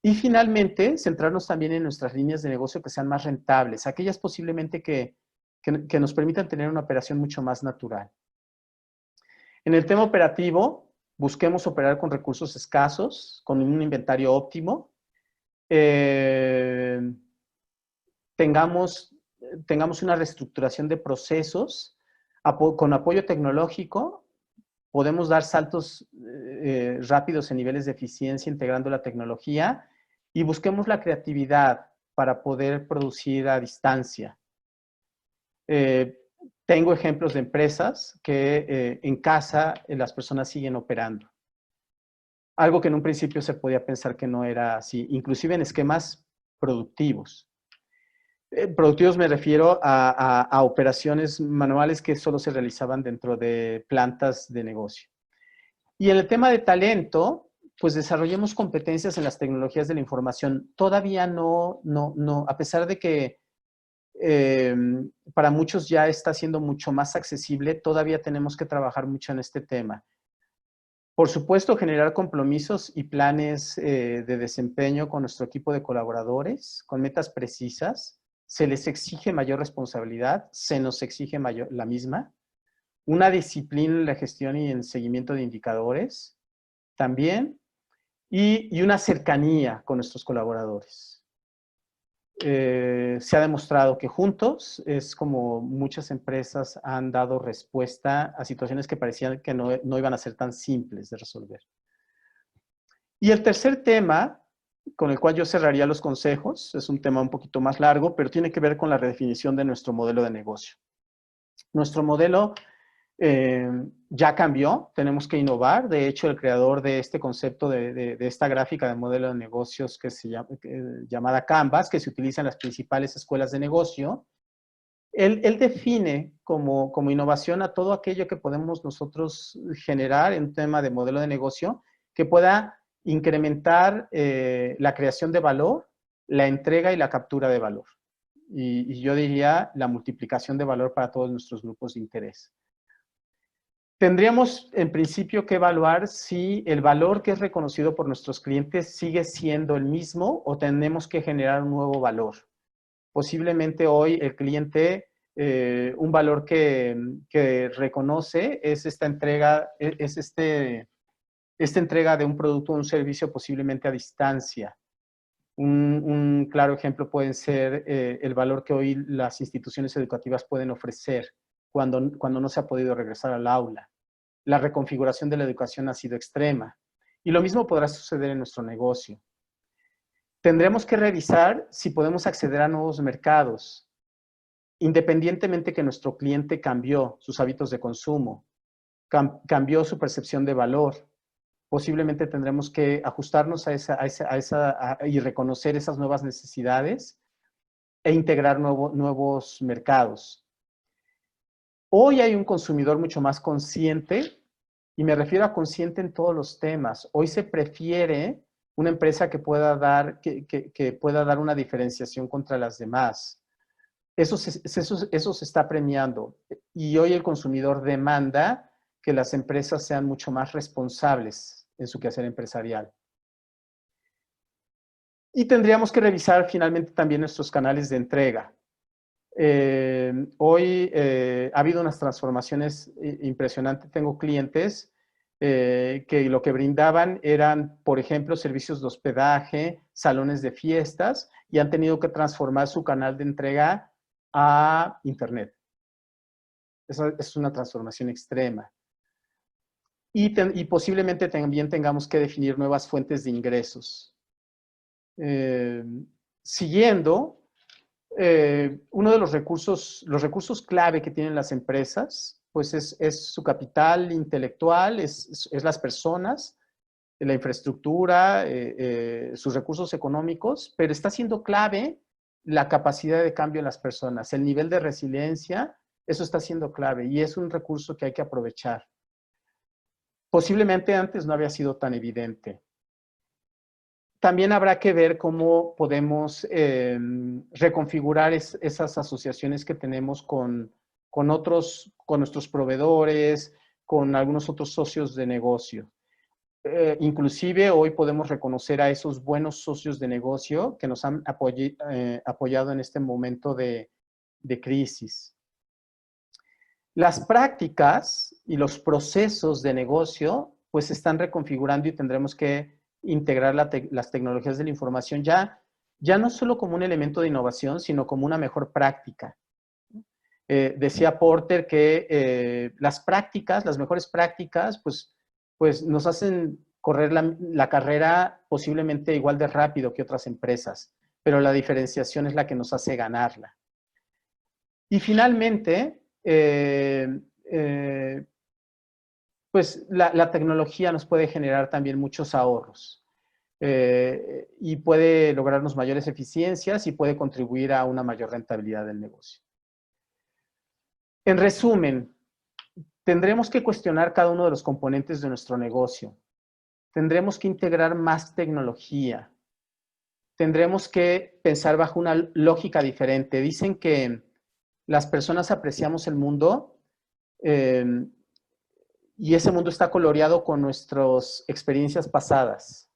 Y finalmente, centrarnos también en nuestras líneas de negocio que sean más rentables, aquellas posiblemente que nos permitan tener una operación mucho más natural. En el tema operativo, busquemos operar con recursos escasos, con un inventario óptimo. Tengamos una reestructuración de procesos con apoyo tecnológico. Podemos dar saltos rápidos en niveles de eficiencia integrando la tecnología y busquemos la creatividad para poder producir a distancia. Tengo ejemplos de empresas que en casa las personas siguen operando. Algo que en un principio se podía pensar que no era así, inclusive en esquemas productivos. Productivos me refiero a operaciones manuales que solo se realizaban dentro de plantas de negocio. Y en el tema de talento, pues desarrollemos competencias en las tecnologías de la información. Todavía no, a pesar de que para muchos ya está siendo mucho más accesible, todavía tenemos que trabajar mucho en este tema. Por supuesto, generar compromisos y planes de desempeño con nuestro equipo de colaboradores, con metas precisas. Se les exige mayor responsabilidad, se nos exige la misma. Una disciplina en la gestión y en el seguimiento de indicadores también. Y una cercanía con nuestros colaboradores. se ha demostrado que juntos es como muchas empresas han dado respuesta a situaciones que parecían que no iban a ser tan simples de resolver. Y el tercer tema, con el cual yo cerraría los consejos, es un tema un poquito más largo, pero tiene que ver con la redefinición de nuestro modelo de negocio. Nuestro modelo ya cambió, tenemos que innovar. De hecho, el creador de este concepto, de esta gráfica de modelo de negocios que se llama, llamada Canvas, que se utiliza en las principales escuelas de negocio, él define como innovación a todo aquello que podemos nosotros generar en tema de modelo de negocio que pueda incrementar la creación de valor, la entrega y la captura de valor. Y yo diría la multiplicación de valor para todos nuestros grupos de interés. Tendríamos en principio que evaluar si el valor que es reconocido por nuestros clientes sigue siendo el mismo o tenemos que generar un nuevo valor. Posiblemente hoy el cliente, un valor que reconoce es esta entrega, esta entrega de un producto o un servicio posiblemente a distancia. Un claro ejemplo puede ser el valor que hoy las instituciones educativas pueden ofrecer cuando no se ha podido regresar al aula. La reconfiguración de la educación ha sido extrema. Y lo mismo podrá suceder en nuestro negocio. Tendremos que revisar si podemos acceder a nuevos mercados, independientemente que nuestro cliente cambió sus hábitos de consumo, cambió su percepción de valor. Posiblemente tendremos que ajustarnos y reconocer esas nuevas necesidades e integrar nuevos mercados. Hoy hay un consumidor mucho más consciente, y me refiero a consciente en todos los temas. Hoy se prefiere una empresa que pueda dar una diferenciación contra las demás. Eso se está premiando. Y hoy el consumidor demanda que las empresas sean mucho más responsables en su quehacer empresarial. Y tendríamos que revisar finalmente también nuestros canales de entrega. Hoy ha habido unas transformaciones impresionantes. Tengo clientes que lo que brindaban eran, por ejemplo, servicios de hospedaje, salones de fiestas, y han tenido que transformar su canal de entrega a Internet. Esa es una transformación extrema. Y posiblemente también tengamos que definir nuevas fuentes de ingresos. Siguiendo, uno de los recursos clave que tienen las empresas, pues es su capital intelectual, es las personas, la infraestructura, sus recursos económicos, pero está siendo clave la capacidad de cambio en las personas, el nivel de resiliencia, eso está siendo clave y es un recurso que hay que aprovechar. Posiblemente antes no había sido tan evidente. También habrá que ver cómo podemos reconfigurar esas asociaciones que tenemos con nuestros proveedores, con algunos otros socios de negocio. Inclusive hoy podemos reconocer a esos buenos socios de negocio que nos han apoyado en este momento de crisis. Las prácticas y los procesos de negocio pues se están reconfigurando y tendremos que integrar las tecnologías de la información ya no solo como un elemento de innovación, sino como una mejor práctica. Decía Porter que las mejores prácticas, pues nos hacen correr la carrera posiblemente igual de rápido que otras empresas, pero la diferenciación es la que nos hace ganarla. Y finalmente, pues la tecnología nos puede generar también muchos ahorros y puede lograrnos mayores eficiencias y puede contribuir a una mayor rentabilidad del negocio. En resumen, tendremos que cuestionar cada uno de los componentes de nuestro negocio. Tendremos que integrar más tecnología. Tendremos que pensar bajo una lógica diferente. Dicen que las personas apreciamos el mundo y ese mundo está coloreado con nuestras experiencias pasadas.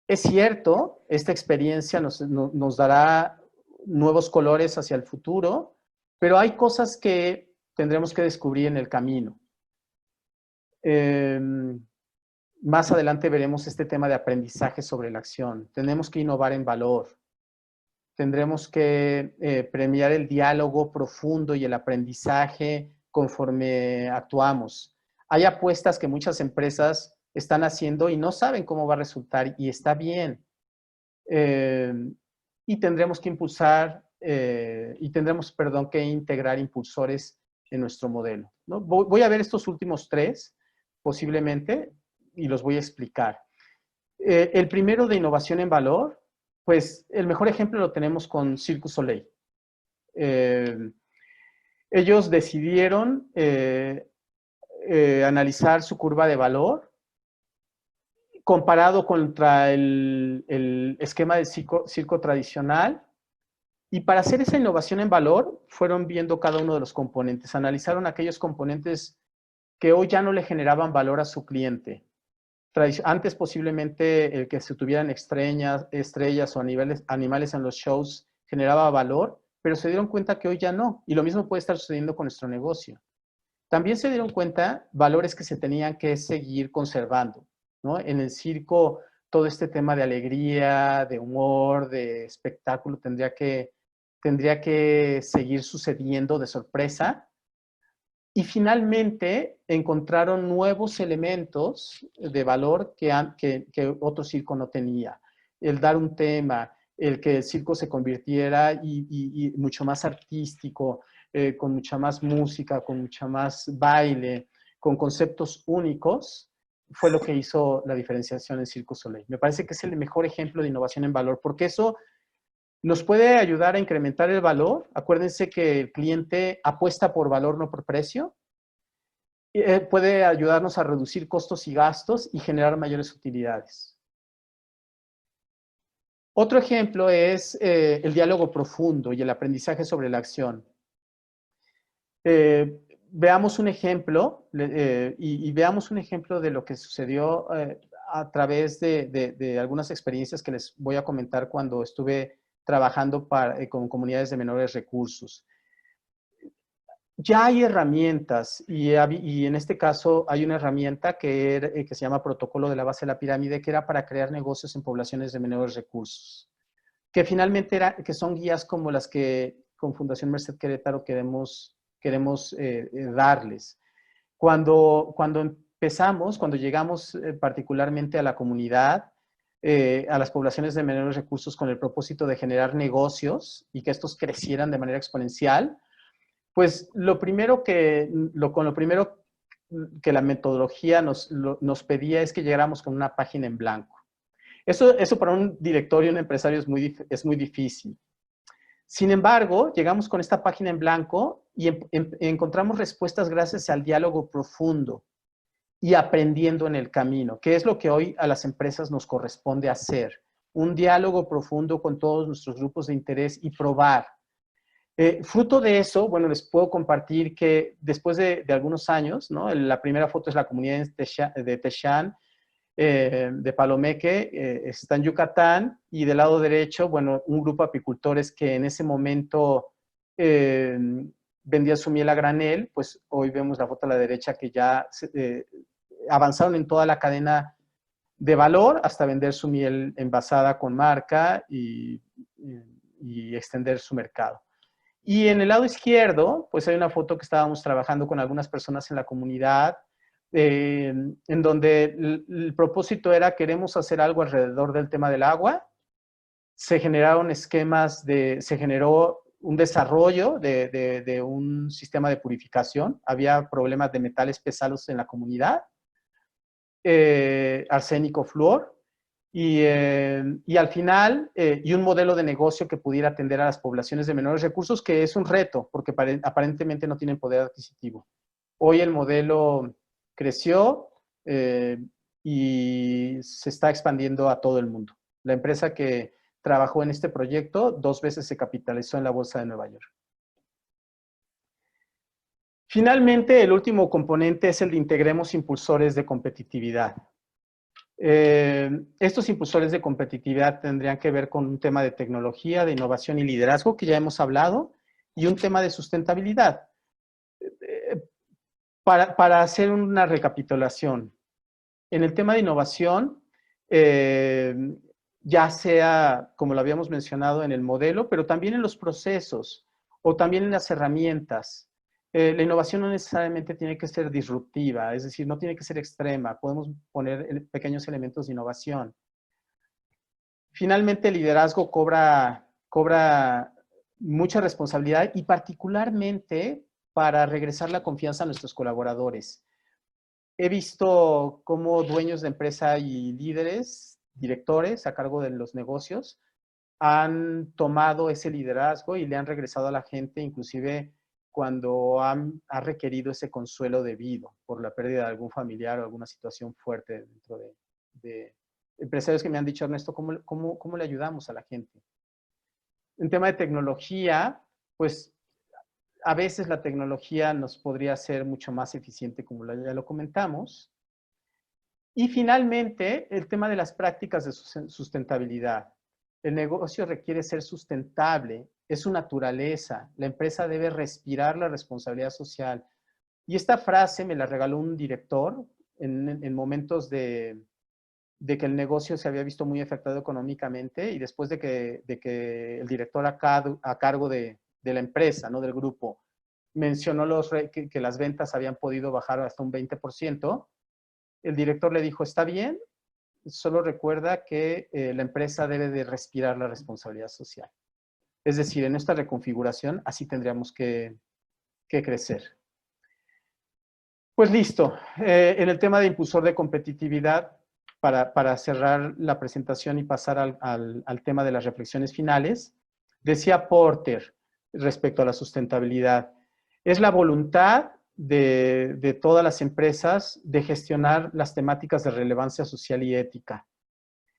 Es cierto, esta experiencia nos dará nuevos colores hacia el futuro, pero hay cosas que tendremos que descubrir en el camino. Más adelante veremos este tema de aprendizaje sobre la acción. Tenemos que innovar en valor. tendremos que premiar el diálogo profundo y el aprendizaje conforme actuamos. Hay apuestas que muchas empresas están haciendo y no saben cómo va a resultar, y está bien. Y tendremos que impulsar, perdón, que integrar impulsores en nuestro modelo, ¿no? Voy a ver estos últimos tres, posiblemente, y los voy a explicar. El primero, de innovación en valor, pues el mejor ejemplo lo tenemos con Cirque du Soleil. Ellos decidieron analizar su curva de valor comparado contra el esquema de circo tradicional, y para hacer esa innovación en valor fueron viendo cada uno de los componentes, analizaron aquellos componentes que hoy ya no le generaban valor a su cliente. Antes posiblemente el que se tuvieran estrellas o animales en los shows generaba valor, pero se dieron cuenta que hoy ya no, y lo mismo puede estar sucediendo con nuestro negocio. También se dieron cuenta valores que se tenían que seguir conservando, ¿no? En el circo, todo este tema de alegría, de humor, de espectáculo tendría que seguir sucediendo de sorpresa. Y finalmente encontraron nuevos elementos de valor que otro circo no tenía. El dar un tema, el que el circo se convirtiera y mucho más artístico, con mucha más música, con mucha más baile, con conceptos únicos, fue lo que hizo la diferenciación en Cirque du Soleil. Me parece que es el mejor ejemplo de innovación en valor, porque eso nos puede ayudar a incrementar el valor. Acuérdense que el cliente apuesta por valor, no por precio. Puede ayudarnos a reducir costos y gastos y generar mayores utilidades. Otro ejemplo es el diálogo profundo y el aprendizaje sobre la acción. Veamos un ejemplo y veamos un ejemplo de lo que sucedió a través de algunas experiencias que les voy a comentar cuando estuve trabajando con comunidades de menores recursos. Ya hay herramientas y en este caso hay una herramienta que se llama Protocolo de la Base de la Pirámide, que era para crear negocios en poblaciones de menores recursos, que finalmente que son guías como las que con Fundación Merced Querétaro queremos darles. Cuando llegamos particularmente a la comunidad, a las poblaciones de menores recursos con el propósito de generar negocios y que estos crecieran de manera exponencial, pues con lo primero que la metodología nos pedía es que llegáramos con una página en blanco. Eso para un directorio, un empresario es muy difícil. Sin embargo, llegamos con esta página en blanco y encontramos respuestas gracias al diálogo profundo y aprendiendo en el camino, que es lo que hoy a las empresas nos corresponde hacer. Un diálogo profundo con todos nuestros grupos de interés y probar. Fruto de eso, bueno, les puedo compartir que después de algunos años, ¿no? La primera foto es la comunidad de Texan, de Palomeque, está en Yucatán, y del lado derecho, bueno, un grupo de apicultores que en ese momento vendía su miel a granel, pues hoy vemos la foto a la derecha que ya avanzaron en toda la cadena de valor hasta vender su miel envasada con marca y extender su mercado. Y en el lado izquierdo, pues hay una foto que estábamos trabajando con algunas personas en la comunidad, en donde el propósito era: queremos hacer algo alrededor del tema del agua. Se generó un desarrollo de un sistema de purificación. Había problemas de metales pesados en la comunidad, arsénico, flúor, y al final, y un modelo de negocio que pudiera atender a las poblaciones de menores recursos, que es un reto, porque aparentemente no tienen poder adquisitivo. Hoy el modelo creció y se está expandiendo a todo el mundo. La empresa que trabajó en este proyecto 2 veces se capitalizó en la Bolsa de Nueva York. Finalmente, el último componente es el de integremos impulsores de competitividad. Estos impulsores de competitividad tendrían que ver con un tema de tecnología, de innovación y liderazgo, que ya hemos hablado, y un tema de sustentabilidad. Para hacer una recapitulación, en el tema de innovación, ya sea, como lo habíamos mencionado, en el modelo, pero también en los procesos o también en las herramientas. La innovación no necesariamente tiene que ser disruptiva, es decir, no tiene que ser extrema. Podemos poner pequeños elementos de innovación. Finalmente, el liderazgo cobra mucha responsabilidad y particularmente para regresar la confianza a nuestros colaboradores. He visto cómo dueños de empresa y líderes, directores a cargo de los negocios, han tomado ese liderazgo y le han regresado a la gente, inclusive cuando ha requerido ese consuelo debido por la pérdida de algún familiar o alguna situación fuerte dentro de empresarios que me han dicho, Ernesto, ¿cómo le ayudamos a la gente? En tema de tecnología, pues a veces la tecnología nos podría ser mucho más eficiente, como ya lo comentamos. Y finalmente, el tema de las prácticas de sustentabilidad. El negocio requiere ser sustentable, es su naturaleza. La empresa debe respirar la responsabilidad social. Y esta frase me la regaló un director en momentos de que el negocio se había visto muy afectado económicamente y después de que el director a cargo de la empresa, ¿no? Del grupo, mencionó que las ventas habían podido bajar hasta un 20%, el director le dijo, está bien, solo recuerda que la empresa debe de respirar la responsabilidad social. Es decir, en esta reconfiguración así tendríamos que crecer. Pues listo. En el tema de impulsor de competitividad, para cerrar la presentación y pasar al tema de las reflexiones finales, decía Porter respecto a la sustentabilidad, es la voluntad de todas las empresas de gestionar las temáticas de relevancia social y ética.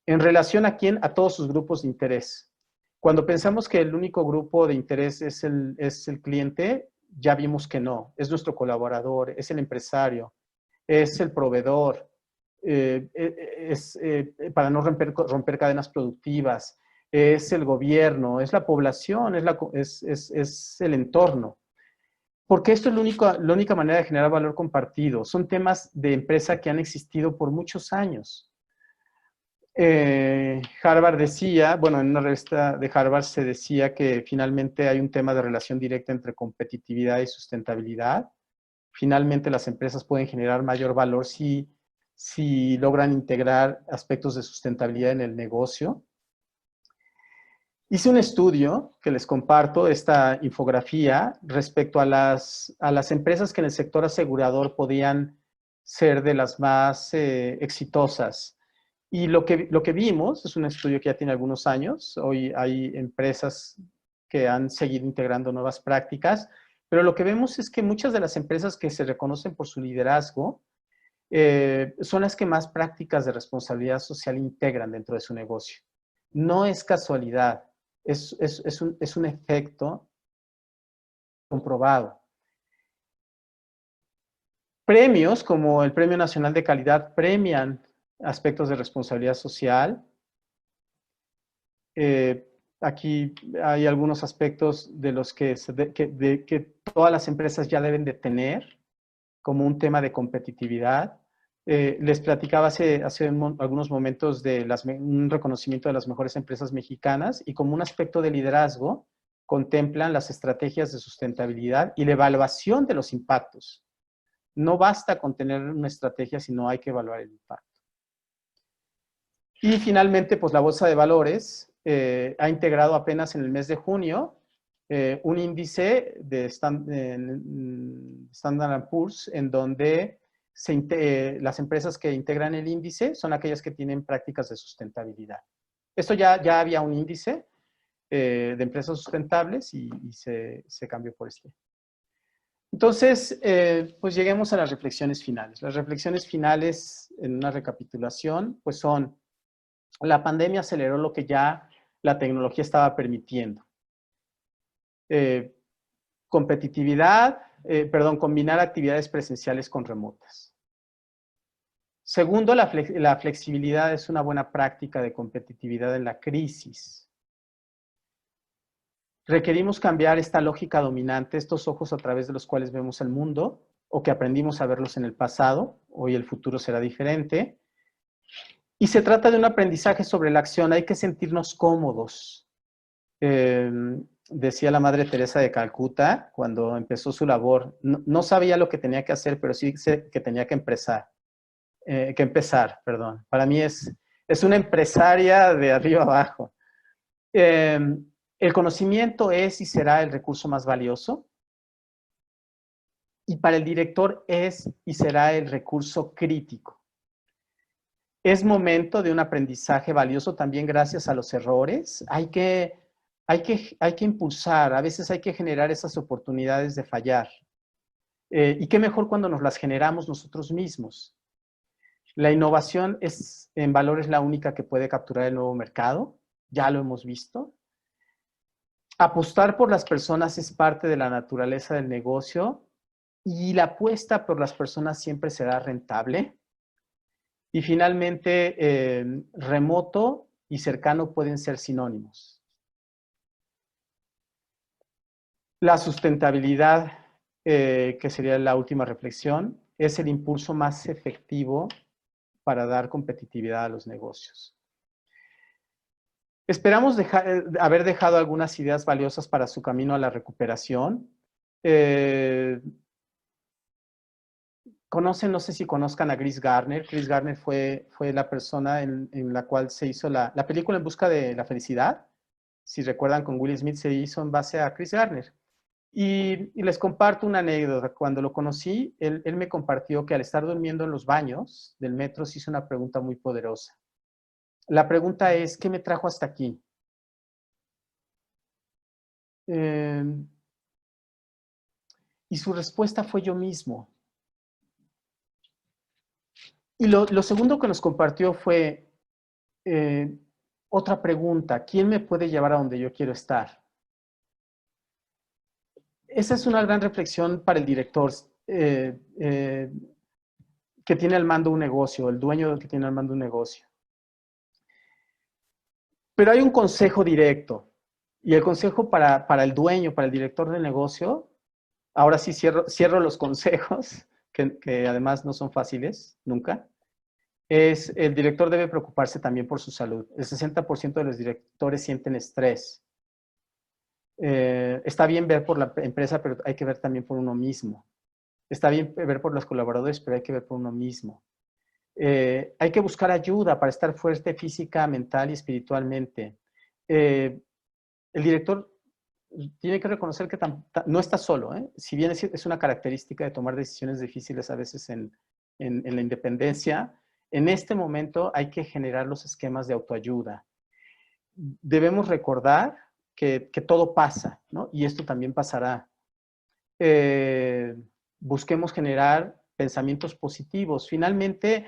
¿En relación a quién? A todos sus grupos de interés. Cuando pensamos que el único grupo de interés es el cliente, ya vimos que no. Es nuestro colaborador, es el empresario, es el proveedor, para no romper cadenas productivas, es el gobierno, es la población, es el entorno. Porque esto es la única manera de generar valor compartido. Son temas de empresa que han existido por muchos años. Harvard decía, bueno, en una revista de Harvard se decía que finalmente hay un tema de relación directa entre competitividad y sustentabilidad. Finalmente las empresas pueden generar mayor valor si logran integrar aspectos de sustentabilidad en el negocio. Hice un estudio que les comparto, esta infografía, respecto a las empresas que en el sector asegurador podían ser de las más exitosas. Y lo que vimos, es un estudio que ya tiene algunos años, hoy hay empresas que han seguido integrando nuevas prácticas, pero lo que vemos es que muchas de las empresas que se reconocen por su liderazgo son las que más prácticas de responsabilidad social integran dentro de su negocio. No es casualidad, es un efecto comprobado. Premios como el Premio Nacional de Calidad premian aspectos de responsabilidad social. Aquí hay algunos aspectos de los que todas las empresas ya deben de tener como un tema de competitividad. Les platicaba hace algunos momentos de un reconocimiento de las mejores empresas mexicanas y como un aspecto de liderazgo contemplan las estrategias de sustentabilidad y la evaluación de los impactos. No basta con tener una estrategia, sino hay que evaluar el impacto. Y finalmente, pues la Bolsa de Valores ha integrado apenas en el mes de junio un índice de Standard & Poor's en donde las empresas que integran el índice son aquellas que tienen prácticas de sustentabilidad. Esto ya había un índice de empresas sustentables y se cambió por este. Entonces, pues lleguemos a las reflexiones finales. Las reflexiones finales, en una recapitulación, pues son: la pandemia aceleró lo que ya la tecnología estaba permitiendo. Combinar actividades presenciales con remotas. Segundo, la flexibilidad es una buena práctica de competitividad en la crisis. Requerimos cambiar esta lógica dominante, estos ojos a través de los cuales vemos el mundo, o que aprendimos a verlos en el pasado. Hoy el futuro será diferente. Y se trata de un aprendizaje sobre la acción, hay que sentirnos cómodos. Decía la Madre Teresa de Calcuta cuando empezó su labor, no sabía lo que tenía que hacer, pero sí sé que tenía que empezar, perdón. Para mí es una empresaria de arriba abajo. El conocimiento es y será el recurso más valioso. Y para el director es y será el recurso crítico. Es momento de un aprendizaje valioso también gracias a los errores. Hay que impulsar, a veces hay que generar esas oportunidades de fallar. Y qué mejor cuando nos las generamos nosotros mismos. La innovación en valor es la única que puede capturar el nuevo mercado, ya lo hemos visto. Apostar por las personas es parte de la naturaleza del negocio y la apuesta por las personas siempre será rentable. Y finalmente, remoto y cercano pueden ser sinónimos. La sustentabilidad, que sería la última reflexión, es el impulso más efectivo para dar competitividad a los negocios. Esperamos haber dejado algunas ideas valiosas para su camino a la recuperación. No sé si conozcan a Chris Gardner. Chris Gardner fue la persona en la cual se hizo la película En busca de la felicidad. Si recuerdan, con Will Smith se hizo en base a Chris Gardner. Y les comparto una anécdota. Cuando lo conocí, él me compartió que al estar durmiendo en los baños del metro se hizo una pregunta muy poderosa. La pregunta es, ¿qué me trajo hasta aquí? Y su respuesta fue yo mismo. Y lo segundo que nos compartió fue otra pregunta. ¿Quién me puede llevar a donde yo quiero estar? Esa es una gran reflexión para el director que tiene al mando un negocio, el dueño que tiene al mando un negocio. Pero hay un consejo directo. Y el consejo para el dueño, para el director del negocio, ahora sí cierro los consejos, que además no son fáciles, nunca. El director debe preocuparse también por su salud. El 60% de los directores sienten estrés. Está bien ver por la empresa, pero hay que ver también por uno mismo. Está bien ver por los colaboradores, pero hay que ver por uno mismo. Hay que buscar ayuda para estar fuerte física, mental y espiritualmente. El director tiene que reconocer que no está solo, ¿eh? Si bien es una característica de tomar decisiones difíciles a veces en la independencia, en este momento hay que generar los esquemas de autoayuda. Debemos recordar que todo pasa, ¿no? Y esto también pasará. Busquemos generar pensamientos positivos. Finalmente,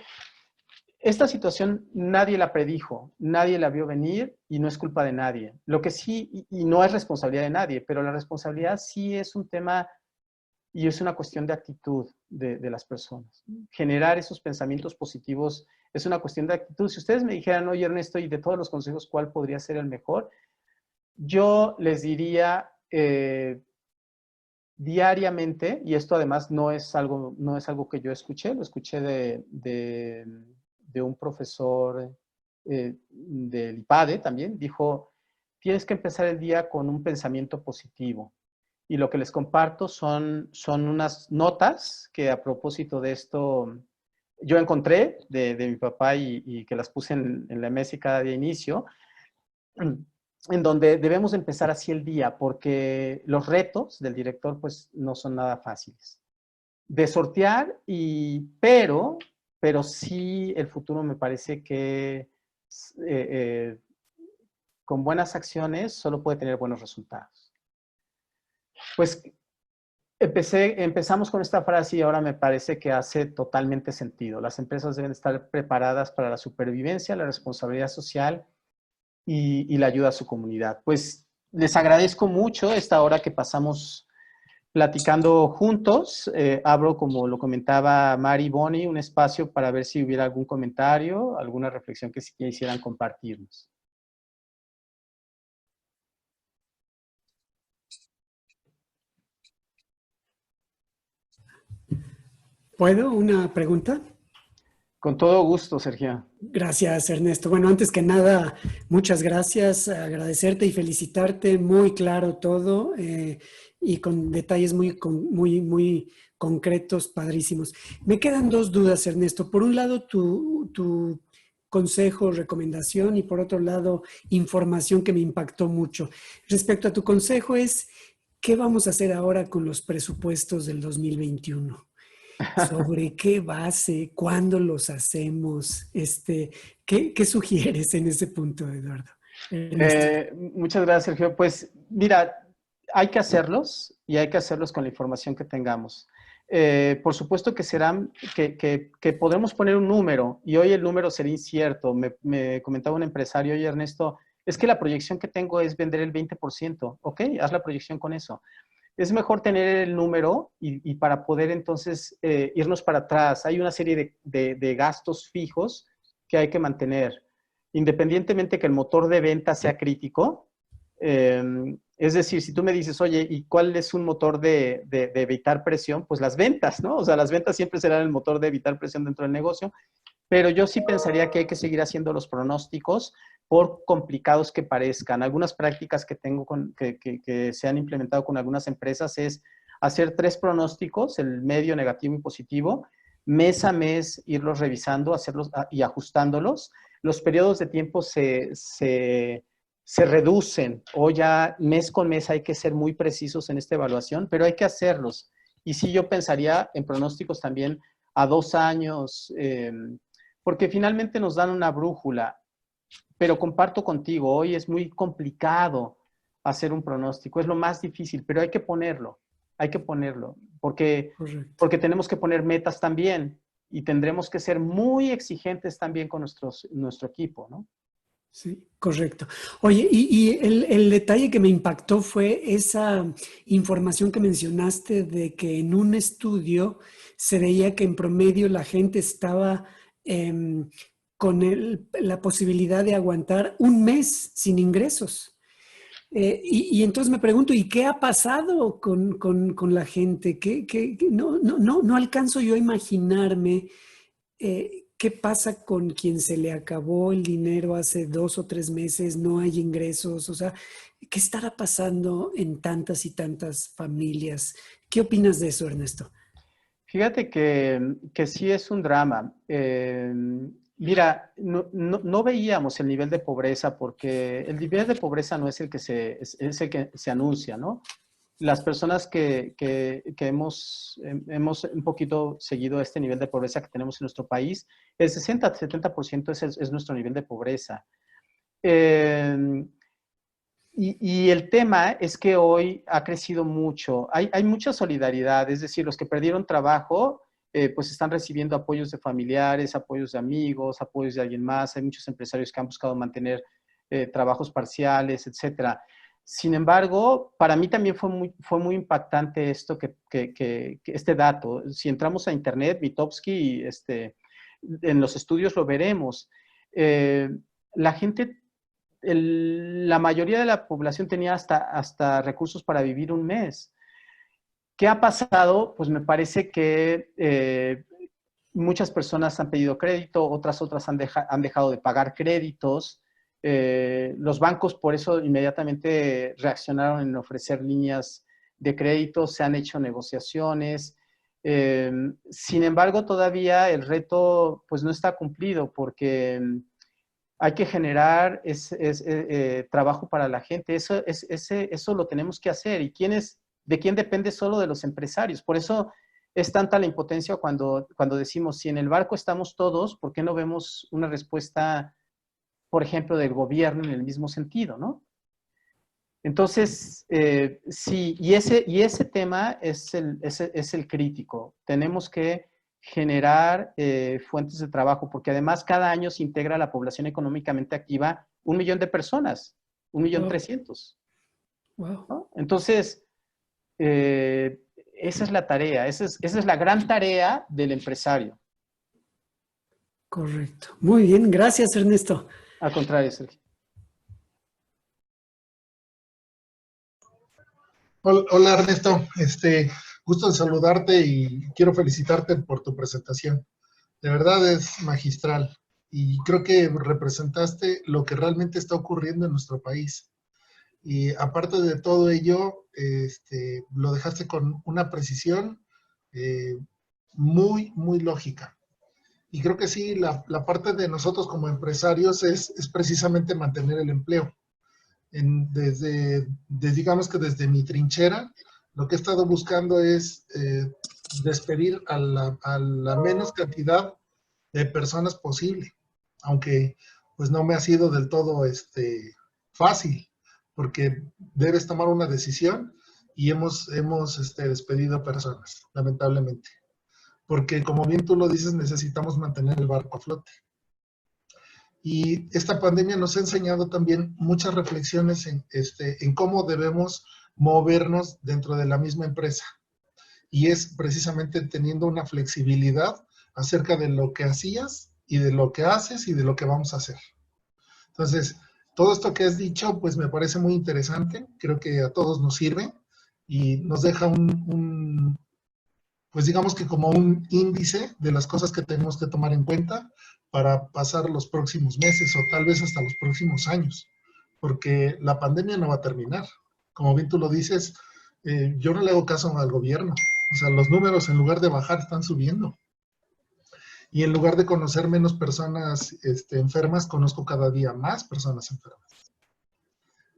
esta situación nadie la predijo, nadie la vio venir y no es culpa de nadie. Lo que sí, y no es responsabilidad de nadie, pero la responsabilidad sí es un tema y es una cuestión de actitud de las personas. Generar esos pensamientos positivos es una cuestión de actitud. Si ustedes me dijeran, oye Ernesto, y de todos los consejos, ¿cuál podría ser el mejor? Yo les diría diariamente, y esto además no es algo que yo escuché, lo escuché de un profesor del IPADE también, dijo, tienes que empezar el día con un pensamiento positivo. Y lo que les comparto son unas notas que a propósito de esto yo encontré de mi papá y que las puse en la mesa y cada día inicio, en donde debemos empezar así el día, porque los retos del director pues no son nada fáciles de sortear, pero sí el futuro me parece que con buenas acciones solo puede tener buenos resultados. Pues empezamos con esta frase y ahora me parece que hace totalmente sentido. Las empresas deben estar preparadas para la supervivencia, la responsabilidad social y la ayuda a su comunidad. Pues les agradezco mucho esta hora que pasamos platicando juntos. Abro, como lo comentaba Mari y Bonnie, un espacio para ver si hubiera algún comentario, alguna reflexión que quisieran compartirnos. ¿Puedo una pregunta? Con todo gusto, Sergio. Gracias, Ernesto. Bueno, antes que nada, muchas gracias, agradecerte y felicitarte. Muy claro todo y con detalles muy concretos, padrísimos. Me quedan dos dudas, Ernesto. Por un lado, tu consejo, recomendación y por otro lado, información que me impactó mucho. Respecto a tu consejo es, ¿qué vamos a hacer ahora con los presupuestos del 2021? ¿Sobre qué base? ¿Cuándo los hacemos? ¿Qué sugieres en ese punto, Eduardo? Ernesto. Muchas gracias, Sergio. Pues mira, hay que hacerlos y hay que hacerlos con la información que tengamos. Por supuesto que serán, que podremos poner un número y hoy el número será incierto. Me comentaba un empresario, oye Ernesto, es que la proyección que tengo es vender el 20%. Ok, haz la proyección con eso. Es mejor tener el número y para poder entonces irnos para atrás. Hay una serie de gastos fijos que hay que mantener. Independientemente que el motor de venta sea crítico, es decir, si tú me dices, oye, ¿y cuál es un motor de evitar presión? Pues las ventas, ¿no? O sea, las ventas siempre serán el motor de evitar presión dentro del negocio, pero yo sí pensaría que hay que seguir haciendo los pronósticos por complicados que parezcan. Algunas prácticas que tengo que se han implementado con algunas empresas es hacer 3 pronósticos, el medio, negativo y positivo, mes a mes irlos revisando, hacerlos y ajustándolos. Los periodos de tiempo se reducen o ya mes con mes hay que ser muy precisos en esta evaluación, pero hay que hacerlos. Y sí, yo pensaría en pronósticos también a 2 años, porque finalmente nos dan una brújula. Pero comparto contigo, hoy es muy complicado hacer un pronóstico, es lo más difícil, pero hay que ponerlo, porque tenemos que poner metas también y tendremos que ser muy exigentes también con nuestro equipo, ¿no? Sí, correcto. Oye, y el detalle que me impactó fue esa información que mencionaste de que en un estudio se veía que en promedio la gente estaba con la posibilidad de aguantar un mes sin ingresos. Y entonces me pregunto, ¿y qué ha pasado con la gente? No alcanzo yo a imaginarme qué pasa con quien se le acabó el dinero hace 2 o 3 meses, no hay ingresos. O sea, ¿qué estará pasando en tantas y tantas familias? ¿Qué opinas de eso, Ernesto? Fíjate que sí es un drama. Mira, no veíamos el nivel de pobreza porque el nivel de pobreza no es el que es el que se anuncia, ¿no? Las personas que hemos un poquito seguido este nivel de pobreza que tenemos en nuestro país, el 60-70% es nuestro nivel de pobreza. Y el tema es que hoy ha crecido mucho. Hay mucha solidaridad, es decir, los que perdieron trabajo, pues están recibiendo apoyos de familiares, apoyos de amigos, apoyos de alguien más. Hay muchos empresarios que han buscado mantener trabajos parciales, etcétera. Sin embargo, para mí también fue muy impactante esto este dato. Si entramos a internet, Mitofsky, en los estudios lo veremos. La gente, la mayoría de la población tenía hasta recursos para vivir un mes. ¿Qué ha pasado? Pues me parece que muchas personas han pedido crédito, otras han dejado de pagar créditos. Los bancos por eso inmediatamente reaccionaron en ofrecer líneas de crédito, se han hecho negociaciones. Sin embargo, todavía el reto pues no está cumplido porque hay que generar trabajo para la gente. Eso lo tenemos que hacer. ¿Y de quién depende? Solo de los empresarios. Por eso es tanta la impotencia cuando decimos, si en el barco estamos todos, ¿por qué no vemos una respuesta, por ejemplo, del gobierno en el mismo sentido, ¿no? Entonces, sí, y ese tema es el crítico. Tenemos que generar fuentes de trabajo, porque además cada año se integra a la población económicamente activa 1 millón de personas, 1.300.000. Wow. ¿No? Entonces, esa es la tarea, esa es la gran tarea del empresario. Correcto. Muy bien, gracias, Ernesto. Al contrario, Sergio. Hola Ernesto, gusto en saludarte y quiero felicitarte por tu presentación. De verdad es magistral y creo que representaste lo que realmente está ocurriendo en nuestro país. Y aparte de todo ello, lo dejaste con una precisión eh, muy lógica. Y creo que sí, la parte de nosotros como empresarios es precisamente mantener el empleo. Digamos que desde mi trinchera, lo que he estado buscando es despedir a la menos cantidad de personas posible, aunque pues no me ha sido del todo fácil, porque debes tomar una decisión y hemos despedido personas, lamentablemente. Porque como bien tú lo dices, necesitamos mantener el barco a flote. Y esta pandemia nos ha enseñado también muchas reflexiones en cómo debemos movernos dentro de la misma empresa. Y es precisamente teniendo una flexibilidad acerca de lo que hacías y de lo que haces y de lo que vamos a hacer. Entonces, todo esto que has dicho, pues me parece muy interesante. Creo que a todos nos sirve y nos deja pues digamos que como un índice de las cosas que tenemos que tomar en cuenta para pasar los próximos meses o tal vez hasta los próximos años, porque la pandemia no va a terminar. Como bien tú lo dices, yo no le hago caso al gobierno. O sea, los números en lugar de bajar están subiendo. Y en lugar de conocer menos personas enfermas, conozco cada día más personas enfermas.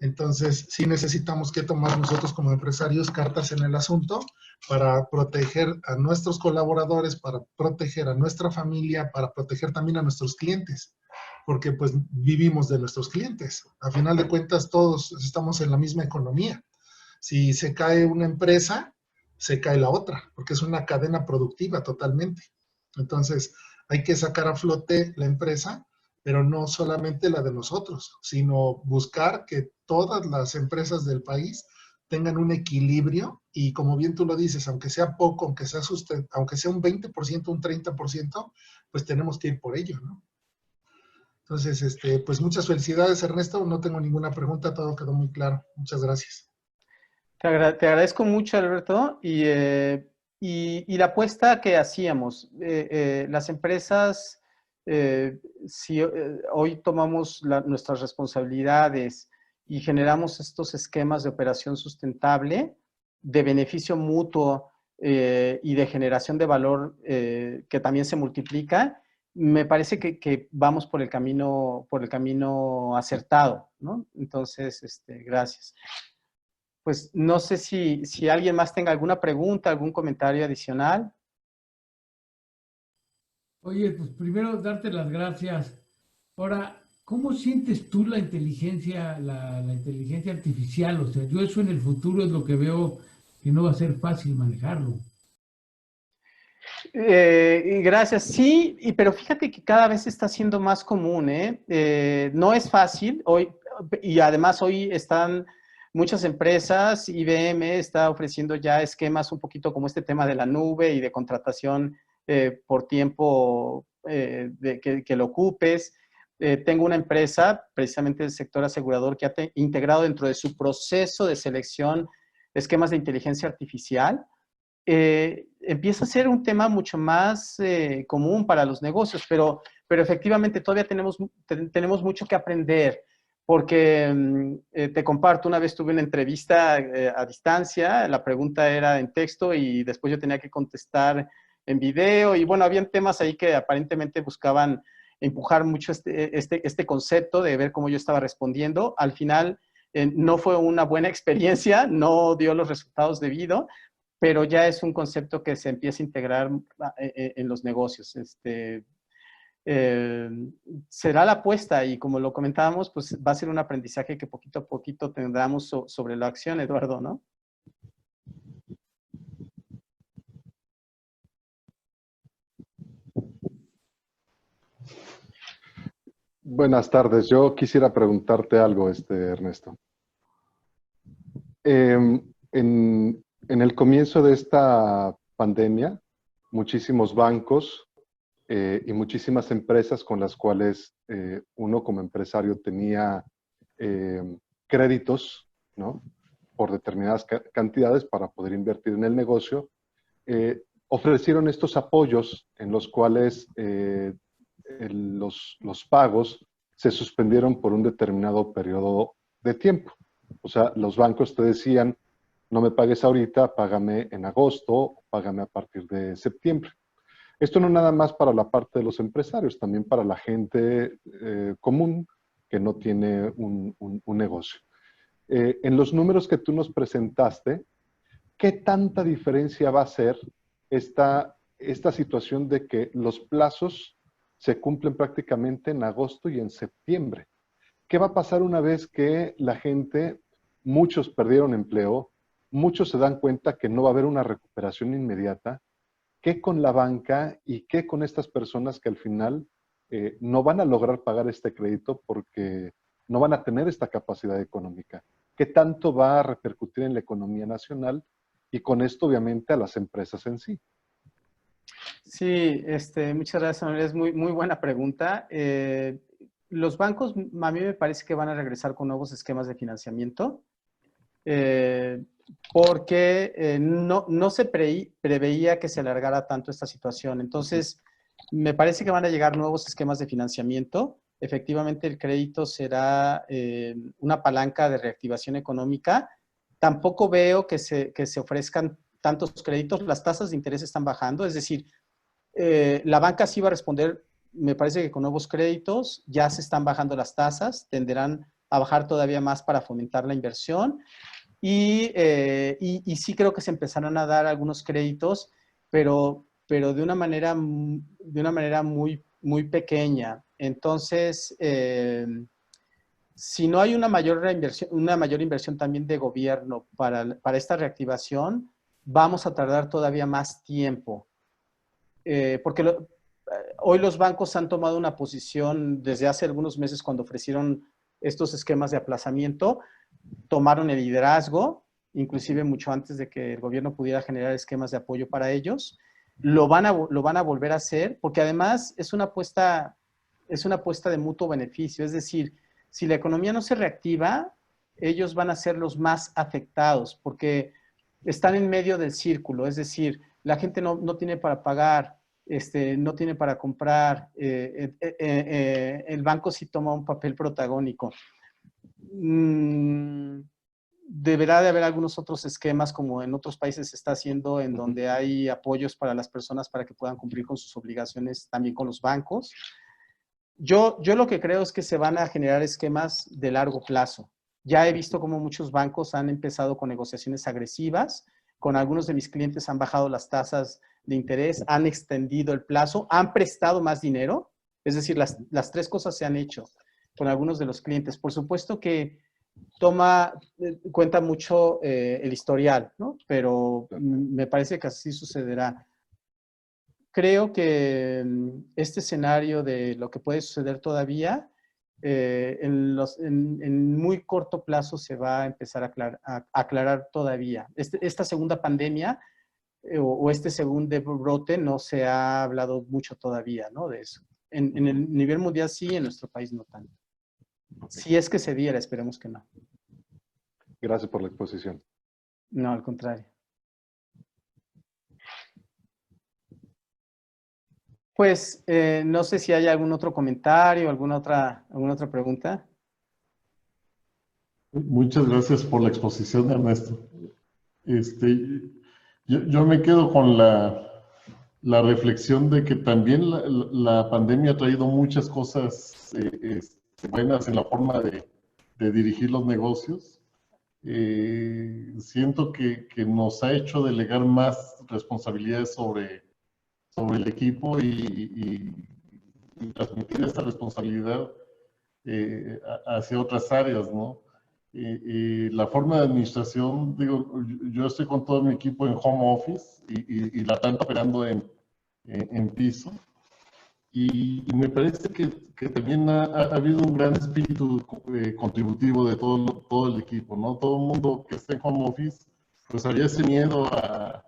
Entonces, sí necesitamos que tomar nosotros como empresarios cartas en el asunto para proteger a nuestros colaboradores, para proteger a nuestra familia, para proteger también a nuestros clientes, porque pues vivimos de nuestros clientes. A final de cuentas, todos estamos en la misma economía. Si se cae una empresa, se cae la otra, porque es una cadena productiva totalmente. Entonces, hay que sacar a flote la empresa, pero no solamente la de nosotros, sino buscar que todas las empresas del país tengan un equilibrio y como bien tú lo dices, aunque sea poco, aunque sea un 20%, un 30%, pues tenemos que ir por ello, ¿no? Entonces, pues muchas felicidades, Ernesto. No tengo ninguna pregunta, todo quedó muy claro. Muchas gracias. Te agradezco mucho, Alberto, y la apuesta que hacíamos. Las empresas, si hoy tomamos nuestras responsabilidades y generamos estos esquemas de operación sustentable, de beneficio mutuo y de generación de valor que también se multiplica, me parece que vamos por el camino acertado, ¿no? Entonces, gracias. Pues no sé si alguien más tenga alguna pregunta, algún comentario adicional. Oye, pues primero darte las gracias. Ahora, ¿cómo sientes tú la inteligencia, la inteligencia artificial? O sea, yo eso en el futuro es lo que veo que no va a ser fácil manejarlo. Gracias, sí, pero fíjate que cada vez está siendo más común, ¿eh? No es fácil hoy, y además hoy están muchas empresas, IBM está ofreciendo ya esquemas un poquito como este tema de la nube y de contratación por tiempo que lo ocupes. Tengo una empresa, precisamente del sector asegurador, que ha integrado dentro de su proceso de selección esquemas de inteligencia artificial. Empieza a ser un tema mucho más común para los negocios, pero efectivamente todavía tenemos mucho que aprender, porque te comparto, una vez tuve una entrevista a distancia, la pregunta era en texto y después yo tenía que contestar en video, y bueno, habían temas ahí que aparentemente buscaban empujar mucho este concepto de ver cómo yo estaba respondiendo. Al final no fue una buena experiencia, no dio los resultados debidos, pero ya es un concepto que se empieza a integrar en los negocios. Será la apuesta y como lo comentábamos, pues va a ser un aprendizaje que poquito a poquito tendremos sobre la acción, Eduardo, ¿no? Buenas tardes. Yo quisiera preguntarte algo, Ernesto. En el comienzo de esta pandemia, muchísimos bancos y muchísimas empresas con las cuales uno como empresario tenía créditos, ¿no? Por determinadas cantidades para poder invertir en el negocio, ofrecieron estos apoyos en los cuales los pagos se suspendieron por un determinado periodo de tiempo. O sea, los bancos te decían, no me pagues ahorita, págame en agosto, págame a partir de septiembre. Esto no nada más para la parte de los empresarios, también para la gente común que no tiene un negocio. En los números que tú nos presentaste, ¿qué tanta diferencia va a ser esta situación de que los plazos se cumplen prácticamente en agosto y en septiembre? ¿Qué va a pasar una vez que la gente, muchos perdieron empleo, muchos se dan cuenta que no va a haber una recuperación inmediata? ¿Qué con la banca y qué con estas personas que al final no van a lograr pagar este crédito porque no van a tener esta capacidad económica? ¿Qué tanto va a repercutir en la economía nacional y con esto obviamente a las empresas en sí? Sí, muchas gracias, Manuel. Es muy buena pregunta. Los bancos, a mí me parece que van a regresar con nuevos esquemas de financiamiento, porque no se preveía que se alargara tanto esta situación. Entonces, me parece que van a llegar nuevos esquemas de financiamiento. Efectivamente, el crédito será una palanca de reactivación económica. Tampoco veo que se ofrezcan tantos créditos. Las tasas de interés están bajando, es decir, la banca sí va a responder, me parece que con nuevos créditos, ya se están bajando las tasas, tenderán a bajar todavía más para fomentar la inversión y sí creo que se empezarán a dar algunos créditos, pero de una manera muy pequeña. Entonces, si no hay una mayor inversión también de gobierno para esta reactivación, vamos a tardar todavía más tiempo. Porque hoy los bancos han tomado una posición desde hace algunos meses cuando ofrecieron estos esquemas de aplazamiento, tomaron el liderazgo, inclusive mucho antes de que el gobierno pudiera generar esquemas de apoyo para ellos. Lo van a volver a hacer porque además es una apuesta de mutuo beneficio. Es decir, si la economía no se reactiva, ellos van a ser los más afectados porque están en medio del círculo. Es decir, la gente no tiene para pagar, no tiene para comprar, el banco sí toma un papel protagónico. Deberá de haber algunos otros esquemas como en otros países se está haciendo, en donde hay apoyos para las personas para que puedan cumplir con sus obligaciones también con los bancos. Yo lo que creo es que se van a generar esquemas de largo plazo. Ya he visto cómo muchos bancos han empezado con negociaciones agresivas. Con algunos de mis clientes han bajado las tasas de interés, han extendido el plazo, han prestado más dinero. Es decir, las tres cosas se han hecho con algunos de los clientes. Por supuesto que cuenta mucho el historial, ¿no? Pero me parece que así sucederá. Creo que este escenario de lo que puede suceder todavía, en muy corto plazo se va a empezar a aclarar todavía. Esta segunda pandemia o este segundo brote no se ha hablado mucho todavía, ¿no? De eso. En el nivel mundial sí, en nuestro país no tanto. Si es que se diera, esperemos que no. Gracias por la exposición. No, al contrario. Pues no sé si hay algún otro comentario, alguna otra pregunta. Muchas gracias por la exposición, Ernesto. Yo me quedo con la reflexión de que también la pandemia ha traído muchas cosas buenas en la forma de dirigir los negocios. Siento que nos ha hecho delegar más responsabilidades sobre el equipo y transmitir esta responsabilidad hacia otras áreas, ¿no? La forma de administración, digo, yo estoy con todo mi equipo en home office y la están operando en piso. Y me parece que también ha habido un gran espíritu contributivo de todo el equipo, ¿no? Todo el mundo que está en home office, pues había ese miedo a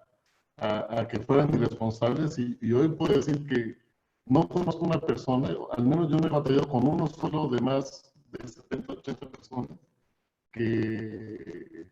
que fueran irresponsables y hoy puedo decir que no conozco una persona, al menos yo me he batallado con uno solo de más de 70, 80 personas que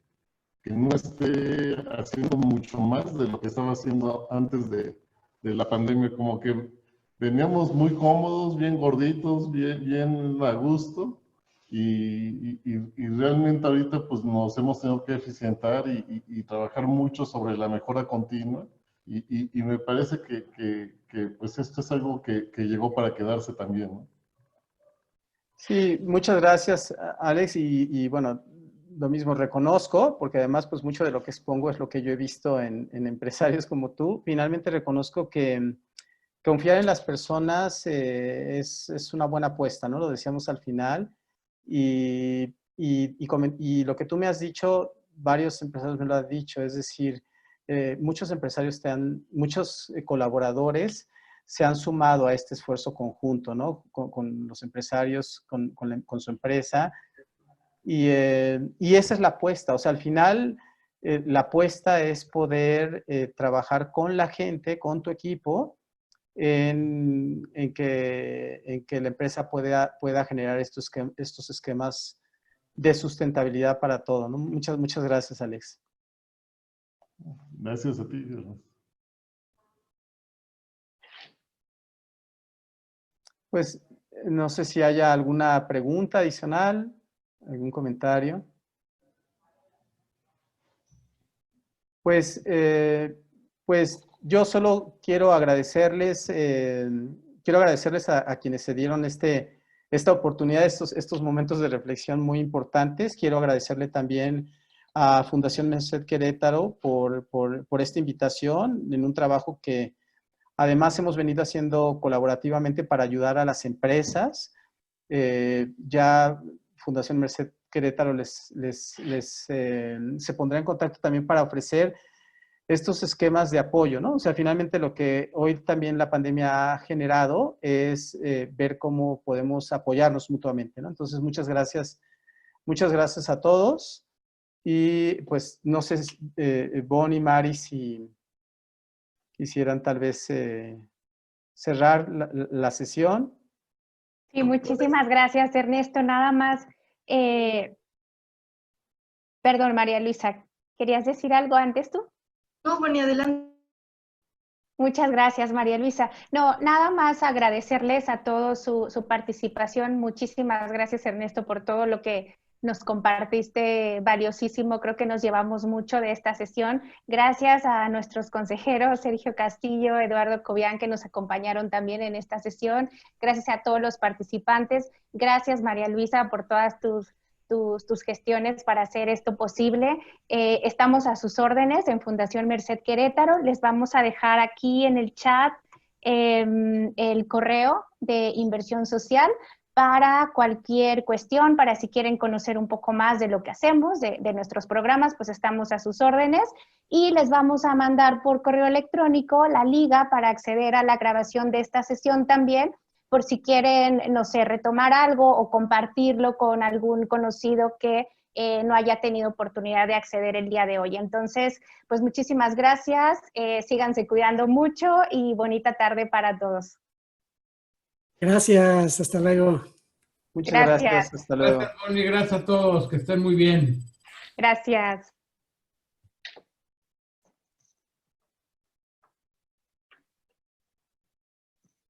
no esté haciendo mucho más de lo que estaba haciendo antes de la pandemia. Como que veníamos muy cómodos, bien gorditos, bien a gusto, y realmente ahorita pues nos hemos tenido que eficientar y trabajar mucho sobre la mejora continua, y me parece que pues esto es algo que llegó para quedarse también, ¿no? Sí, muchas gracias, Alex. Y bueno, lo mismo reconozco, porque además pues mucho de lo que expongo es lo que yo he visto en empresarios como tú. Finalmente reconozco que confiar en las personas es una buena apuesta, ¿no? Lo decíamos al final. Y lo que tú me has dicho, varios empresarios me lo han dicho, es decir, muchos empresarios muchos colaboradores se han sumado a este esfuerzo conjunto, ¿no? Con los empresarios, con su empresa. Y esa es la apuesta. O sea, al final, la apuesta es poder trabajar con la gente, con tu equipo, en que la empresa pueda generar estos esquemas de sustentabilidad para todo, ¿no? Muchas gracias, Alex. Gracias a ti, Carlos. Pues no sé si haya alguna pregunta adicional, algún comentario. Pues yo solo quiero agradecerles, a quienes se dieron esta oportunidad, estos momentos de reflexión muy importantes. Quiero agradecerle también a Fundación Merced Querétaro por esta invitación en un trabajo que además hemos venido haciendo colaborativamente para ayudar a las empresas. Ya Fundación Merced Querétaro se pondrá en contacto también para ofrecer estos esquemas de apoyo, ¿no? O sea, finalmente lo que hoy también la pandemia ha generado es ver cómo podemos apoyarnos mutuamente, ¿no? Entonces, muchas gracias a todos. Y pues no sé, Bonnie, Mari, si quisieran tal vez cerrar la sesión. Sí, muchísimas gracias, Ernesto. Nada más, perdón, María Luisa, ¿querías decir algo antes tú? No, Bonnie, adelante. Muchas gracias, María Luisa. No, nada más agradecerles a todos su participación. Muchísimas gracias, Ernesto, por todo lo que nos compartiste, valiosísimo. Creo que nos llevamos mucho de esta sesión. Gracias a nuestros consejeros, Sergio Castillo, Eduardo Cobian, que nos acompañaron también en esta sesión. Gracias a todos los participantes. Gracias, María Luisa, por todas tus gestiones para hacer esto posible. Estamos a sus órdenes en Fundación Merced Querétaro. Les vamos a dejar aquí en el chat el correo de inversión social para cualquier cuestión, para si quieren conocer un poco más de lo que hacemos, de nuestros programas, pues estamos a sus órdenes. Y les vamos a mandar por correo electrónico la liga para acceder a la grabación de esta sesión también, por si quieren, no sé, retomar algo o compartirlo con algún conocido que no haya tenido oportunidad de acceder el día de hoy. Entonces, pues muchísimas gracias, síganse cuidando mucho y bonita tarde para todos. Gracias, hasta luego. Muchas gracias, hasta luego. Gracias, Bonnie, gracias a todos, que estén muy bien. Gracias.